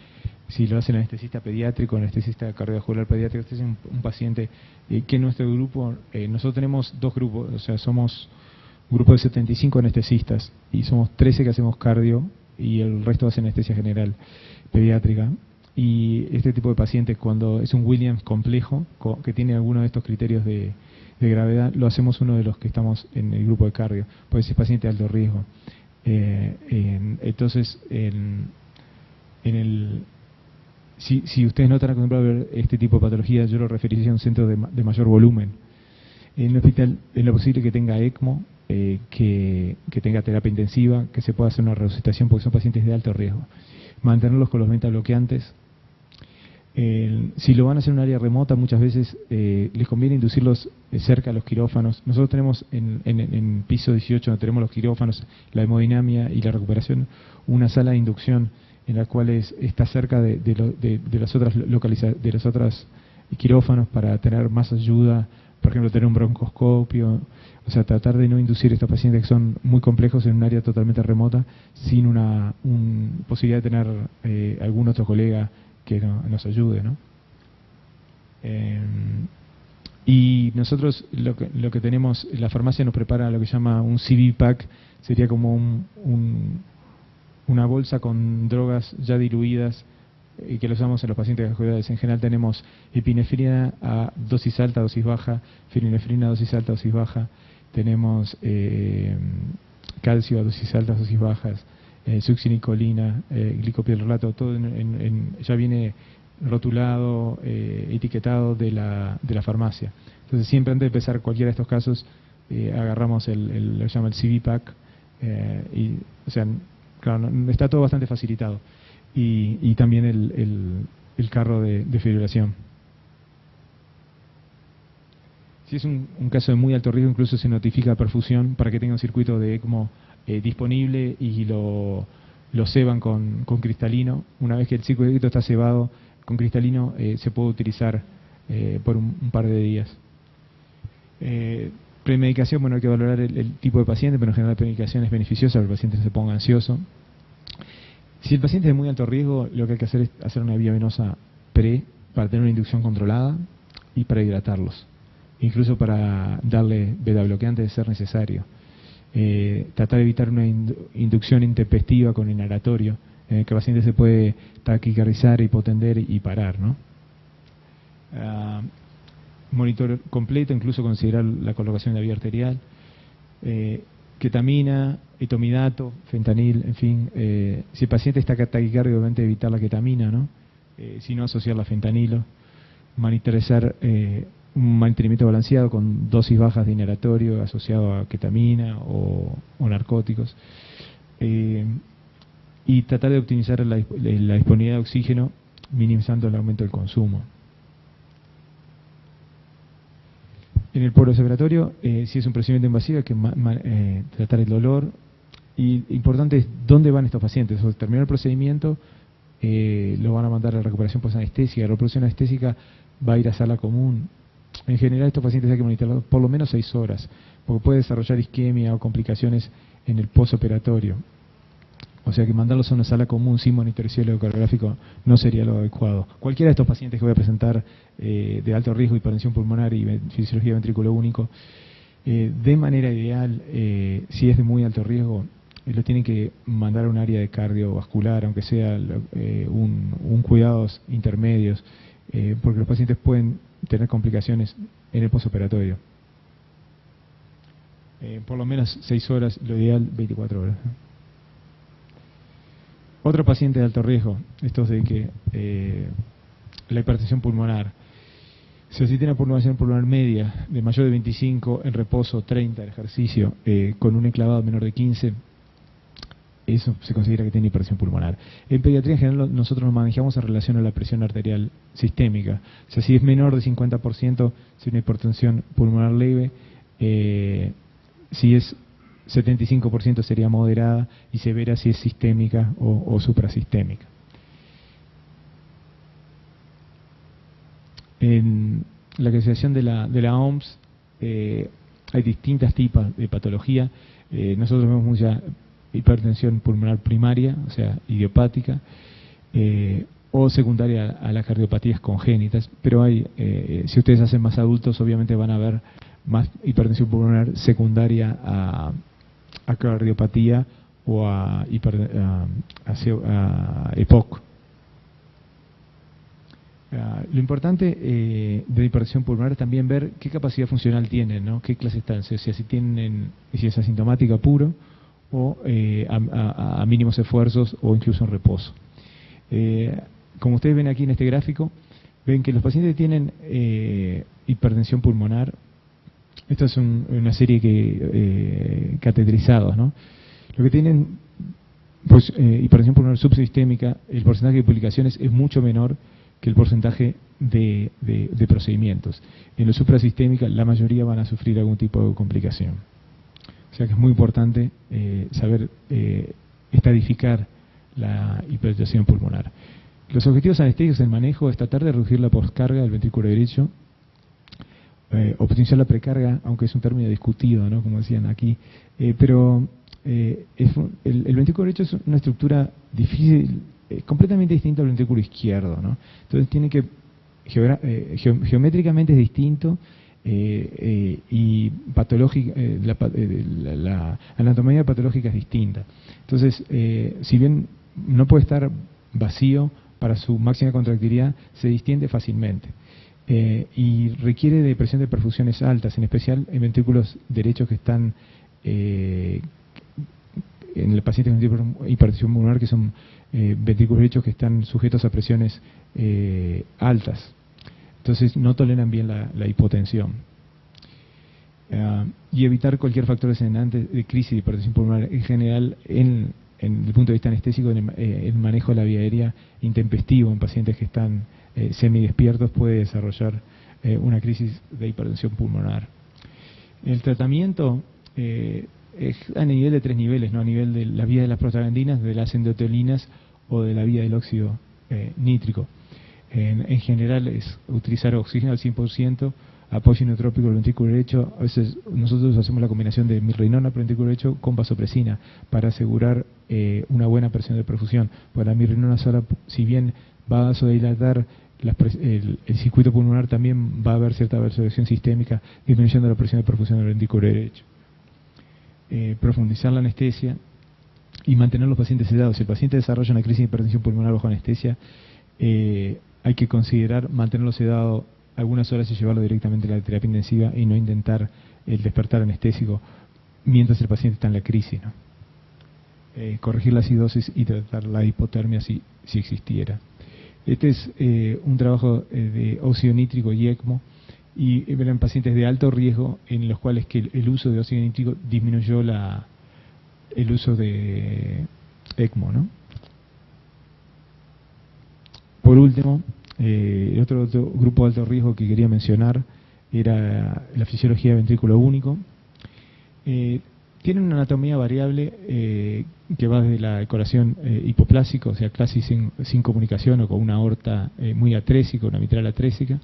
[SPEAKER 2] si lo hace el anestesista pediátrico o el anestesista cardiovascular pediátrico. Este es un paciente que en nuestro grupo, nosotros tenemos dos grupos, o sea, somos un grupo de 75 anestesistas y somos 13 que hacemos cardio y el resto hace anestesia general pediátrica. Y este tipo de pacientes, cuando es un Williams complejo, que tiene alguno de estos criterios de gravedad, lo hacemos uno de los que estamos en el grupo de cardio, pues es paciente de alto riesgo. Entonces, si ustedes no están acostumbrados a ver este tipo de patología, yo lo referiría a un centro de mayor volumen. En el hospital es lo posible que tenga ECMO, que tenga terapia intensiva, que se pueda hacer una resucitación, porque son pacientes de alto riesgo. Mantenerlos con los beta bloqueantes. Si lo van a hacer en un área remota, muchas veces les conviene inducirlos cerca a los quirófanos. Nosotros tenemos en piso 18, donde tenemos los quirófanos, la hemodinamia y la recuperación, una sala de inducción en la cual está cerca de las otras quirófanos, para tener más ayuda, por ejemplo, tener un broncoscopio. O sea, tratar de no inducir a estos pacientes que son muy complejos en un área totalmente remota, sin una posibilidad de tener algún otro colega que nos ayude, ¿no? Y nosotros lo que tenemos, la farmacia nos prepara lo que se llama un CV pack, sería como una bolsa con drogas ya diluidas, que lo usamos en los pacientes de cuidados. En general tenemos epinefrina a dosis alta, dosis baja, fenilefrina a dosis alta, dosis baja, tenemos calcio a dosis altas, dosis bajas, succinicolina, glicopirdolato, todo ya viene rotulado, etiquetado de la farmacia. Entonces siempre antes de empezar cualquiera de estos casos, agarramos lo que se llama el CV pack, o sea, claro, está todo bastante facilitado. Y también el carro de fibrilación. Si es un caso de muy alto riesgo, incluso se notifica perfusión para que tenga un circuito de ECMO disponible, y lo ceban con cristalino. Una vez que el circuito está cebado con cristalino, se puede utilizar por un par de días. Premedicación, bueno, hay que valorar el tipo de paciente, pero en general la premedicación es beneficiosa para que el paciente no se ponga ansioso. Si el paciente es de muy alto riesgo, lo que hay que hacer es hacer una vía venosa para tener una inducción controlada y para hidratarlos. Incluso para darle beta bloqueante de ser necesario. Tratar de evitar una inducción intempestiva con inhalatorio, en el que el paciente se puede taquicardizar, hipotender y parar, ¿no? Monitor completo, incluso considerar la colocación de la vía arterial. Ketamina, etomidato, fentanil, en fin. Si el paciente está taquicárdico, obviamente evitar la ketamina, ¿no? Si no, asociarla a fentanilo. Monitorizar un mantenimiento balanceado con dosis bajas de inhalatorio asociado a ketamina o narcóticos. Y tratar de optimizar la disponibilidad de oxígeno, minimizando el aumento del consumo. En el postoperatorio, si es un procedimiento invasivo, hay que tratar el dolor. Y importante es dónde van estos pacientes. O terminar el procedimiento, lo van a mandar a la recuperación posanestesia. La recuperación anestésica va a ir a sala común. En general, estos pacientes hay que monitorearlos por lo menos 6 horas, porque puede desarrollar isquemia o complicaciones en el postoperatorio. O sea que mandarlos a una sala común sin monitoreo electrocardiográfico no sería lo adecuado. Cualquiera de estos pacientes que voy a presentar de alto riesgo, hipertensión pulmonar y fisiología de ventrículo único, de manera ideal, si es de muy alto riesgo, lo tienen que mandar a un área de cardiovascular, aunque sea un cuidados intermedios, porque los pacientes pueden tener complicaciones en el postoperatorio. Por lo menos 6 horas, lo ideal 24 horas. Otro paciente de alto riesgo, estos de que la hipertensión pulmonar. Si tiene una pulmonación pulmonar media de mayor de 25, en reposo 30 el ejercicio, con un enclavado menor de 15, eso se considera que tiene hipertensión pulmonar. En pediatría en general nosotros nos manejamos en relación a la presión arterial sistémica. O sea, si es menor de 50%, es una hipertensión pulmonar leve. Si es 75% sería moderada, y severa si es sistémica o suprasistémica. En la clasificación de la OMS hay distintos tipos de patología. Nosotros vemos mucha hipertensión pulmonar primaria, o sea, idiopática, o secundaria a las cardiopatías congénitas, pero hay, si ustedes hacen más adultos, obviamente van a ver más hipertensión pulmonar secundaria a cardiopatía o a EPOC. Lo importante de la hipertensión pulmonar es también ver qué capacidad funcional tienen, ¿no? Qué clase están, si es asintomática puro o a mínimos esfuerzos o incluso en reposo. Como ustedes ven aquí en este gráfico, ven que los pacientes que tienen hipertensión pulmonar, esta es una serie que cateterizados, ¿no? Lo que tienen, pues, hipertensión pulmonar subsistémica, el porcentaje de publicaciones es mucho menor que el porcentaje de procedimientos. En la suprasistémica, la mayoría van a sufrir algún tipo de complicación. O sea que es muy importante saber estadificar la hipertensión pulmonar. Los objetivos anestésicos del manejo es tratar de reducir la poscarga del ventrículo derecho, o potenciar la precarga, aunque es un término discutido, ¿no? Como decían aquí, pero el ventrículo derecho es una estructura difícil, completamente distinta al ventrículo izquierdo, ¿no? Entonces tiene que geométricamente es distinto, y patológica, la anatomía patológica es distinta. Entonces, si bien no puede estar vacío, para su máxima contractilidad se distiende fácilmente. Y requiere de presión de perfusiones altas, en especial en ventrículos derechos que están en el paciente con hipertensión pulmonar, que son ventrículos derechos que están sujetos a presiones altas. Entonces no toleran bien la hipotensión. Y evitar cualquier factor desencadenante de crisis de hipertensión pulmonar en general en el punto de vista anestésico. El manejo de la vía aérea intempestivo en pacientes que están semidespiertos puede desarrollar una crisis de hipertensión pulmonar. El tratamiento es a nivel de 3 niveles, ¿no? A nivel de la vía de las prostaglandinas, de las endotelinas o de la vía del óxido nítrico. En general es utilizar oxígeno al 100%, apoyo inotrópico del ventrículo derecho. A veces nosotros hacemos la combinación de mirrinona para el ventrículo derecho con vasopresina para asegurar una buena presión de perfusión. Porque la mirrinona sola, si bien va a vasodilatar el circuito pulmonar, también va a haber cierta vasodilatación sistémica, disminuyendo la presión de perfusión del ventrículo derecho. Profundizar la anestesia y mantener los pacientes sedados. Si el paciente desarrolla una crisis de hipertensión pulmonar bajo anestesia, hay que considerar mantenerlo sedado algunas horas y llevarlo directamente a la terapia intensiva y no intentar el despertar anestésico mientras el paciente está en la crisis, ¿no? Corregir la acidosis y tratar la hipotermia si existiera. Este es un trabajo de óxido nítrico y ECMO, y eran pacientes de alto riesgo en los cuales que el uso de óxido nítrico disminuyó el uso de ECMO, ¿no? Por último, el otro grupo de alto riesgo que quería mencionar era la fisiología de ventrículo único. Tiene una anatomía variable que va desde la decoración hipoplásica, o sea, casi sin comunicación o con una aorta muy atrésica, una mitral atrésica.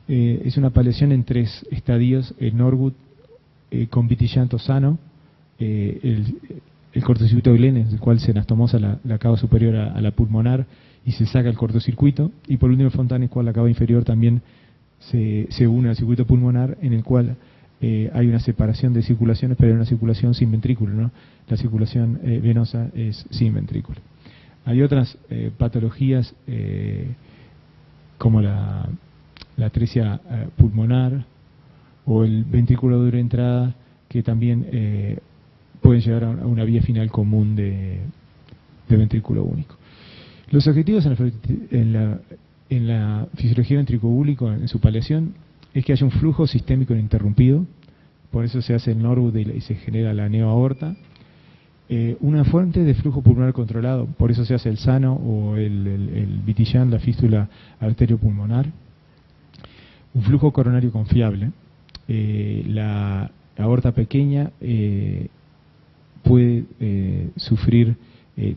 [SPEAKER 2] Es una paleación en 3 estadios: el Norwood con vitillanto sano, el cortocircuito de Glenn, en el cual se anastomosa la cava superior a la pulmonar y se saca el cortocircuito, y por último el Fontana, en el cual la cava inferior también se une al circuito pulmonar, en el cual hay una separación de circulaciones, pero hay una circulación sin ventrículo, ¿no? La circulación venosa es sin ventrículo. Hay otras patologías como la atresia pulmonar o el ventrículo duro de entrada, que también pueden llegar a una vía final común de ventrículo único. Los objetivos en la fisiología ventricular en su paleación es que haya un flujo sistémico ininterrumpido, por eso se hace el Norwood y se genera la neoaorta. Una fuente de flujo pulmonar controlado, por eso se hace el sano o el Vitillant, la fístula arteriopulmonar. Un flujo coronario confiable. La aorta pequeña puede sufrir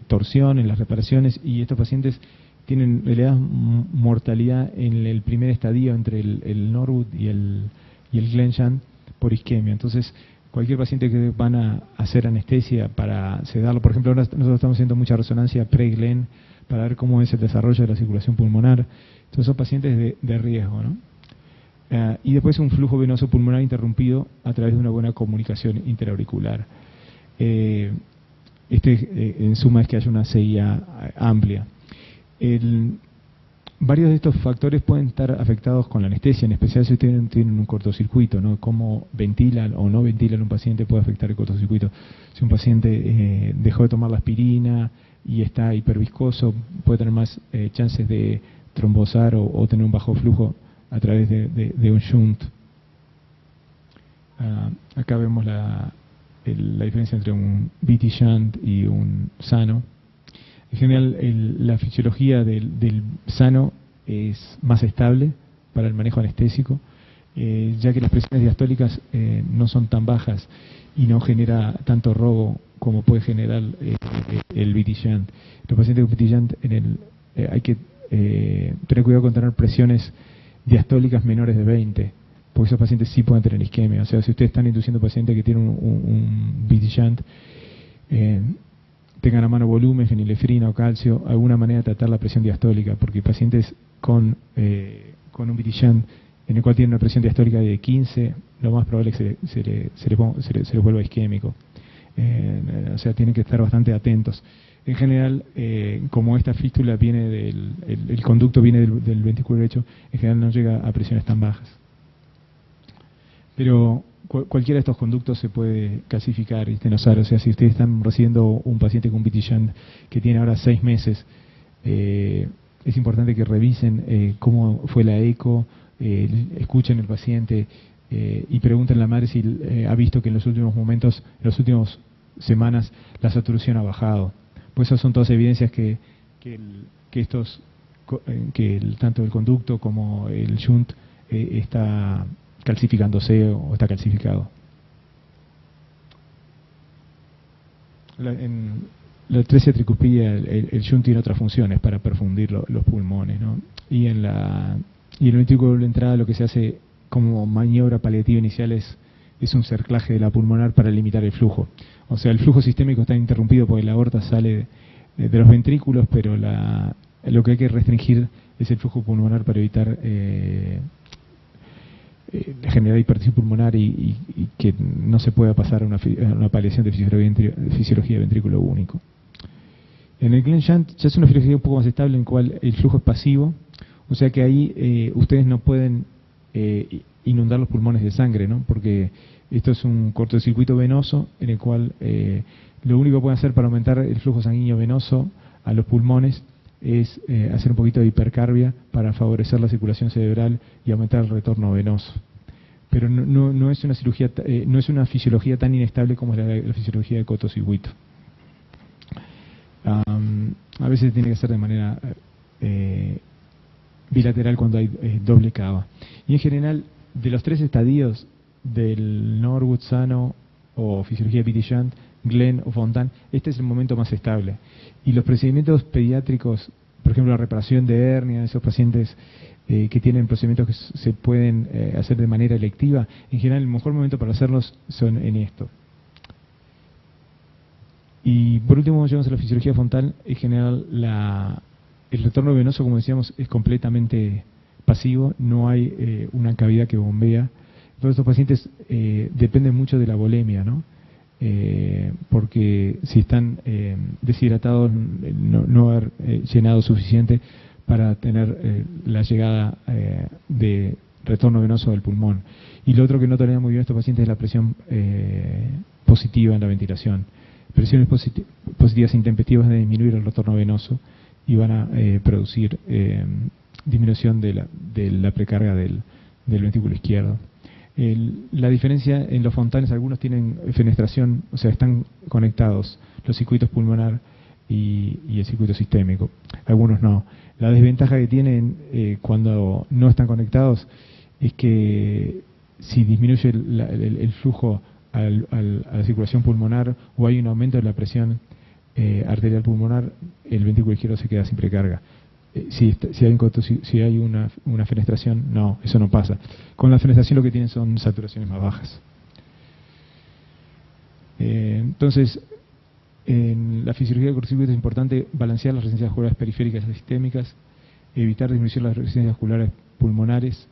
[SPEAKER 2] torsión en las reparaciones, y estos pacientes tienen elevadas mortalidad en el primer estadio entre el Norwood y el Glenn por isquemia. Entonces, cualquier paciente que van a hacer anestesia para sedarlo, por ejemplo, ahora nosotros estamos haciendo mucha resonancia pre-Glenn para ver cómo es el desarrollo de la circulación pulmonar. Entonces son pacientes de riesgo, ¿no? Y después un flujo venoso pulmonar interrumpido a través de una buena comunicación interauricular. En suma, es que haya una CIA amplia. Varios de estos factores pueden estar afectados con la anestesia, en especial si ustedes tienen un cortocircuito, ¿no? Cómo ventilan o no ventilan un paciente puede afectar el cortocircuito. Si un paciente dejó de tomar la aspirina y está hiperviscoso, puede tener más chances de trombosar o tener un bajo flujo a través de un shunt. Acá vemos la diferencia entre un VT shunt y un sano. En general, la fisiología del sano es más estable para el manejo anestésico, ya que las presiones diastólicas no son tan bajas y no genera tanto robo como puede generar el VT shunt. Los pacientes con VT shunt hay que tener cuidado con tener presiones diastólicas menores de 20, porque esos pacientes sí pueden tener isquemia. O sea, si ustedes están induciendo pacientes que tienen un VT shunt, tengan a mano volumen, fenilefrina o calcio, alguna manera de tratar la presión diastólica, porque pacientes con un VT shunt en el cual tienen una presión diastólica de 15, lo más probable es que se les vuelva isquémico. O sea, tienen que estar bastante atentos. En general, como esta fístula viene el conducto viene del ventrículo derecho, en general no llega a presiones tan bajas. Pero cualquiera de estos conductos se puede clasificar y estenosar. O sea, si ustedes están recibiendo un paciente con VT shunt que tiene ahora 6 meses, es importante que revisen cómo fue la eco, escuchen al paciente y pregunten a la madre si ha visto que en los últimos momentos, en las últimas semanas, la saturación ha bajado. Pues esas son todas evidencias que tanto el conducto como el shunt está calcificándose o está calcificado. En la atresia tricuspidia, el shunt tiene otras funciones para perfundir los pulmones, ¿no? Y en el ventrículo de entrada lo que se hace como maniobra paliativa inicial es un cerclaje de la pulmonar para limitar el flujo. O sea, el flujo sistémico está interrumpido porque la aorta sale de los ventrículos, pero lo que hay que restringir es el flujo pulmonar para evitar generar hipertensión pulmonar y que no se pueda pasar a una paliación de fisiología de ventrículo único. En el Glenn Shunt ya es una fisiología un poco más estable en la cual el flujo es pasivo, o sea que ahí ustedes no pueden inundar los pulmones de sangre, ¿no? Porque esto es un cortocircuito venoso en el cual lo único que pueden hacer para aumentar el flujo sanguíneo venoso a los pulmones es hacer un poquito de hipercarbia para favorecer la circulación cerebral y aumentar el retorno venoso. Pero no es una cirugía, no es una fisiología tan inestable como es la fisiología del cortocircuito. A veces tiene que ser de manera bilateral cuando hay doble cava. Y en general, de los 3 estadios del Norwood sano o fisiología de P.T. Shunt, Glenn o Fontan, este es el momento más estable. Y los procedimientos pediátricos, por ejemplo, la reparación de hernia, esos pacientes que tienen procedimientos que se pueden hacer de manera electiva, en general el mejor momento para hacerlos son en esto. Y por último, llegamos a la fisiología frontal. En general, el retorno venoso, como decíamos, es completamente pasivo, no hay una cavidad que bombea. Todos estos pacientes dependen mucho de la volemia, ¿no? Porque si están deshidratados, no haber llenado suficiente para tener la llegada de retorno venoso del pulmón. Y lo otro que no toleran muy bien estos pacientes es la presión positiva en la ventilación. Presiones positivas intempestivas de disminuir el retorno venoso y van a producir disminución de la precarga del ventrículo izquierdo. La diferencia en los fontanes, algunos tienen fenestración, o sea, están conectados los circuitos pulmonar y el circuito sistémico. Algunos no. La desventaja que tienen cuando no están conectados es que si disminuye el flujo a la circulación pulmonar o hay un aumento de la presión arterial pulmonar, el ventrículo izquierdo se queda sin precarga. Si hay una fenestración, no, eso no pasa. Con la fenestración lo que tienen son saturaciones más bajas. Entonces, en la fisiología del cortocircuito es importante balancear las resistencias vasculares periféricas y sistémicas, evitar disminuir las resistencias vasculares pulmonares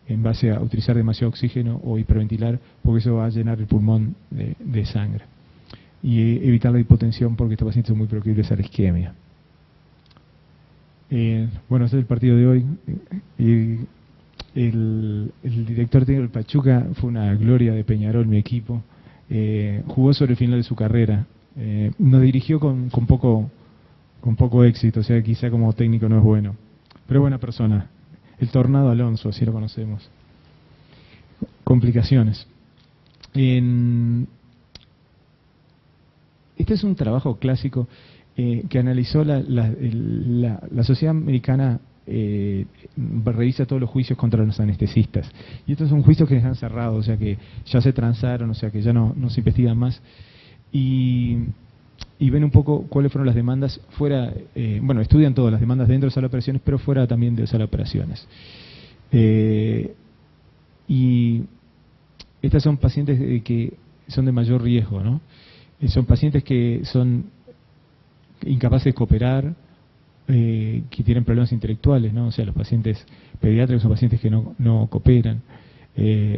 [SPEAKER 2] en base a utilizar demasiado oxígeno o hiperventilar, porque eso va a llenar el pulmón de sangre. Y evitar la hipotensión, porque estos pacientes son muy proclives a la isquemia. Bueno, este es el partido de hoy. El director técnico del Pachuca fue una gloria de Peñarol, mi equipo. Jugó sobre el final de su carrera. Nos dirigió con poco éxito, o sea, quizá como técnico no es bueno. Pero buena persona. El Tornado Alonso, así lo conocemos. Complicaciones. Este es un trabajo clásico que analizó la sociedad americana, revisa todos los juicios contra los anestesistas. Y estos son juicios que están cerrados, o sea que ya se transaron, o sea que ya no se investigan más. Y ven un poco cuáles fueron las demandas fuera, estudian todas las demandas dentro de sala de operaciones, pero fuera también de sala de operaciones. Y estas son pacientes que son de mayor riesgo, ¿no? Son pacientes que son incapaces de cooperar, que tienen problemas intelectuales, ¿no? O sea, los pacientes pediátricos son pacientes que no cooperan,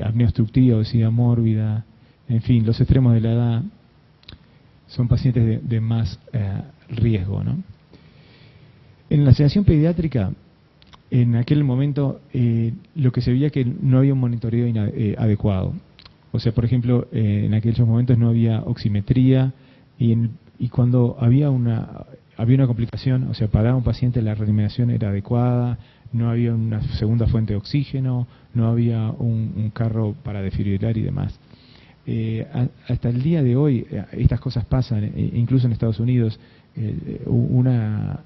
[SPEAKER 2] apnea obstructiva, obesidad mórbida, en fin, los extremos de la edad. Son pacientes de más riesgo, ¿no? En la sedación pediátrica, en aquel momento, lo que se veía que no había un monitoreo adecuado. O sea, por ejemplo, en aquellos momentos no había oximetría y cuando había una complicación, o sea, para un paciente la reanimación era adecuada, no había una segunda fuente de oxígeno, no había un carro para desfibrilar y demás. Hasta el día de hoy estas cosas pasan, incluso en Estados Unidos. Una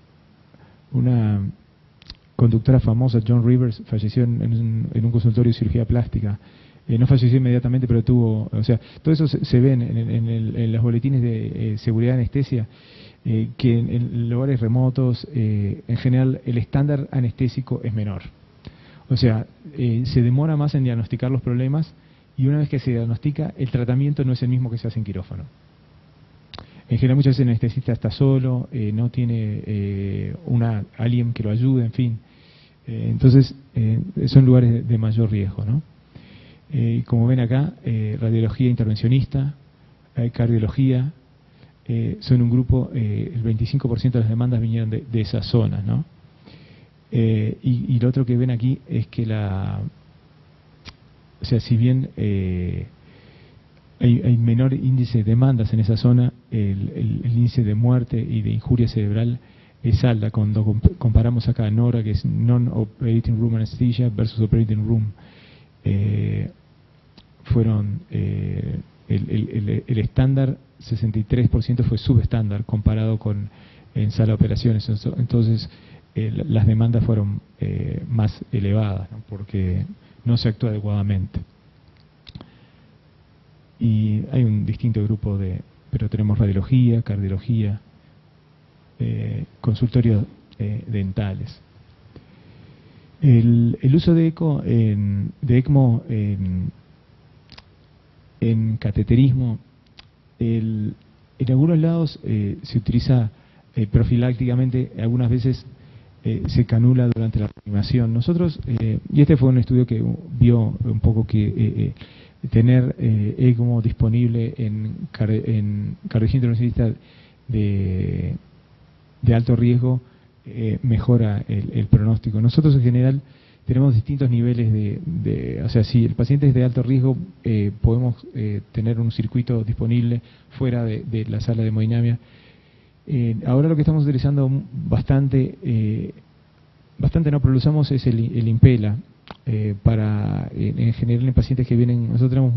[SPEAKER 2] conductora famosa, Joan Rivers, falleció en un consultorio de cirugía plástica. No falleció inmediatamente, pero tuvo, o sea, todo eso se ve en los boletines de seguridad de anestesia, que en lugares remotos, en general, el estándar anestésico es menor. O sea, se demora más en diagnosticar los problemas y una vez que se diagnostica, el tratamiento no es el mismo que se hace en quirófano. En general muchas veces el anestesista está solo, no tiene alguien que lo ayude, en fin. Entonces, son lugares de mayor riesgo, ¿no? Como ven acá, radiología intervencionista, cardiología, son un grupo, el 25% de las demandas vinieron de esas zonas, ¿no? Y lo otro que ven aquí es que o sea, si bien hay menor índice de demandas en esa zona, el índice de muerte y de injuria cerebral es alta cuando comparamos acá NORA, que es Non-Operating Room Anesthesia, versus Operating Room. Fueron el estándar 63% fue subestándar comparado con en sala de operaciones. Entonces las demandas fueron más elevadas, ¿no? Porque no se actúa adecuadamente. Y hay un distinto grupo pero tenemos radiología, cardiología, consultorios dentales. El uso de ECMO en cateterismo, en algunos lados se utiliza profilácticamente, algunas veces se canula durante la reanimación. Nosotros, y este fue un estudio que vio un poco que tener ECMO disponible en cardiología intervencionista de alto riesgo mejora el pronóstico. Nosotros en general tenemos distintos niveles o sea, si el paciente es de alto riesgo, podemos tener un circuito disponible fuera de la sala de hemodinamia. Ahora lo que estamos utilizando bastante no, pero lo usamos es el Impela, para en general en pacientes que vienen. Nosotros tenemos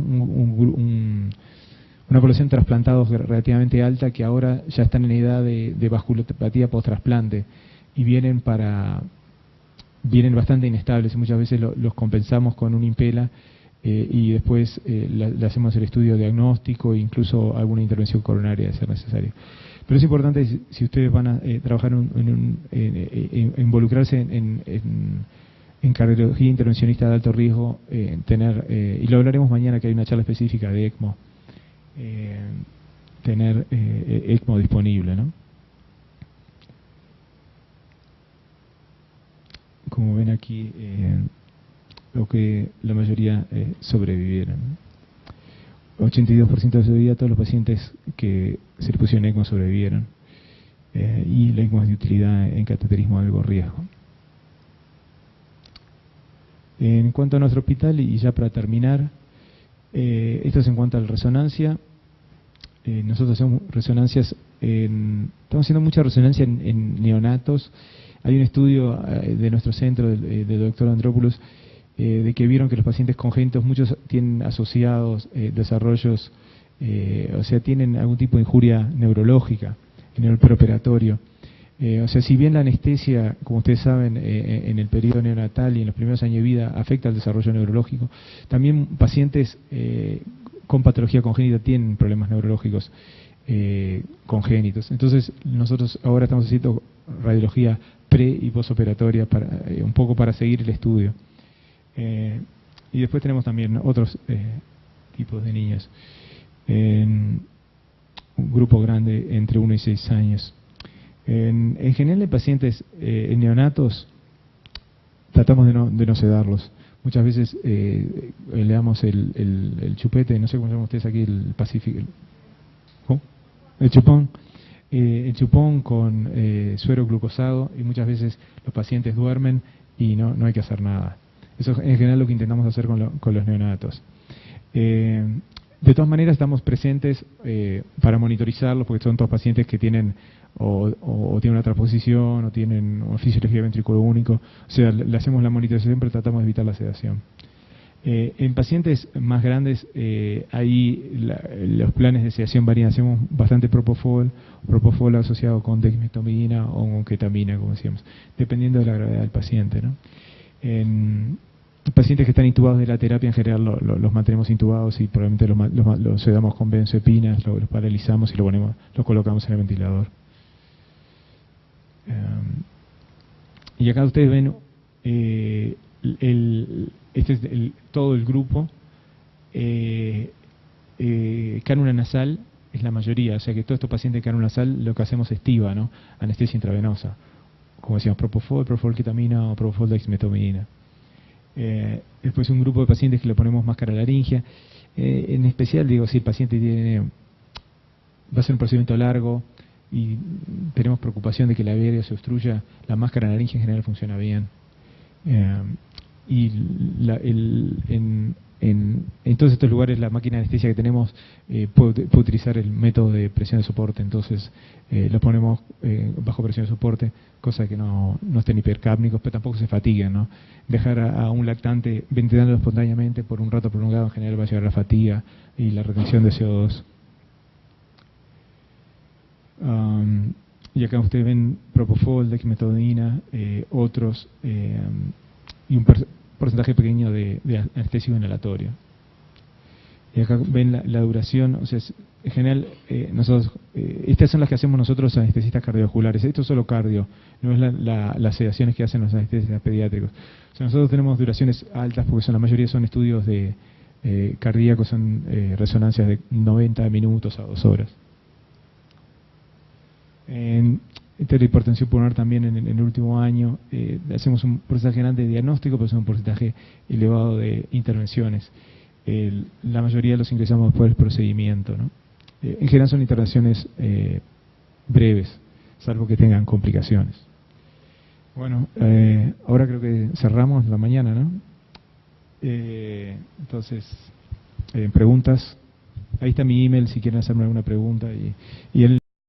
[SPEAKER 2] una población de trasplantados relativamente alta que ahora ya están en edad de vasculopatía post-trasplante y vienen bastante inestables y muchas veces los compensamos con un Impela y después le hacemos el estudio diagnóstico e incluso alguna intervención coronaria de ser necesario. Pero es importante, si ustedes van a trabajar involucrarse en cardiología intervencionista de alto riesgo, tener, y lo hablaremos mañana que hay una charla específica de ECMO, tener ECMO disponible, ¿no? Como ven aquí, lo que la mayoría sobrevivieron, ¿no? 82% de sobrevida, todos los pacientes que se le pusieron ECMO sobrevivieron, y la ECMO es de utilidad en cateterismo de algo riesgo. En cuanto a nuestro hospital, y ya para terminar, esto es en cuanto a la resonancia. Nosotros hacemos resonancias, estamos haciendo mucha resonancia en neonatos. Hay un estudio de nuestro centro, del doctor Andropoulos, de que vieron que los pacientes congénitos, muchos tienen asociados desarrollos, o sea, tienen algún tipo de injuria neurológica en el preoperatorio. O sea, si bien la anestesia, como ustedes saben, en el periodo neonatal y en los primeros años de vida afecta al desarrollo neurológico, también pacientes con patología congénita tienen problemas neurológicos congénitos. Entonces, nosotros ahora estamos haciendo radiología pre y posoperatoria un poco para seguir el estudio. Y después tenemos también otros tipos de niños. Un grupo grande entre 1 y 6 años. En general, en pacientes en neonatos, tratamos de no sedarlos. Muchas veces le damos el chupete, no sé cómo se llaman ustedes aquí, el Pacific, el chupón. El chupón con suero glucosado, y muchas veces los pacientes duermen y no hay que hacer nada. Eso es en general lo que intentamos hacer con los neonatos. De todas maneras, estamos presentes para monitorizarlos, porque son todos pacientes que tienen o tienen una transposición o tienen una fisiología ventrículo único. O sea, le hacemos la monitorización, pero tratamos de evitar la sedación. En pacientes más grandes, ahí los planes de sedación varían. Hacemos bastante propofol asociado con dexmedetomidina o con ketamina, como decíamos, dependiendo de la gravedad del paciente, ¿no? En pacientes que están intubados de la terapia, en general los mantenemos intubados y probablemente los sedamos con benzodiazepinas, los paralizamos y los colocamos en el ventilador. Y acá ustedes ven todo el grupo. Cánula nasal es la mayoría, o sea que todos estos pacientes de cánula nasal lo que hacemos es TIVA, ¿no? Anestesia intravenosa, como decíamos, propofol ketamina o propofol dexmedetomidina. Después un grupo de pacientes que le ponemos máscara laringia. En especial, digo, si el paciente va a ser un procedimiento largo y tenemos preocupación de que la vía se obstruya, la máscara laringia en general funciona bien. Y en todos estos lugares la máquina de anestesia que tenemos puede utilizar el método de presión de soporte, entonces lo ponemos bajo presión de soporte, cosa que no estén hipercápnicos, pero tampoco se fatiguen, ¿no? Dejar a un lactante ventilando espontáneamente por un rato prolongado en general va a llevar a la fatiga y la retención de CO2. Y acá ustedes ven propofol, dexmedetomidina, otros, y un porcentaje pequeño de anestésico inhalatorio. Y acá ven la duración, o sea, en general, nosotros, estas son las que hacemos nosotros anestesistas cardiovasculares. Esto es solo cardio, no es las sedaciones que hacen los anestesistas pediátricos. O sea, nosotros tenemos duraciones altas porque la mayoría son estudios de cardíacos, son resonancias de 90 minutos a 2 horas. En hipertensión pulmonar también en el último año hacemos un porcentaje grande de diagnóstico, pero es un porcentaje elevado de intervenciones. La mayoría los ingresamos después del procedimiento, ¿no? En general son intervenciones breves, salvo que tengan complicaciones. Bueno, ahora creo que cerramos la mañana, ¿no? Entonces, preguntas. Ahí está mi email si quieren hacerme alguna pregunta. Y el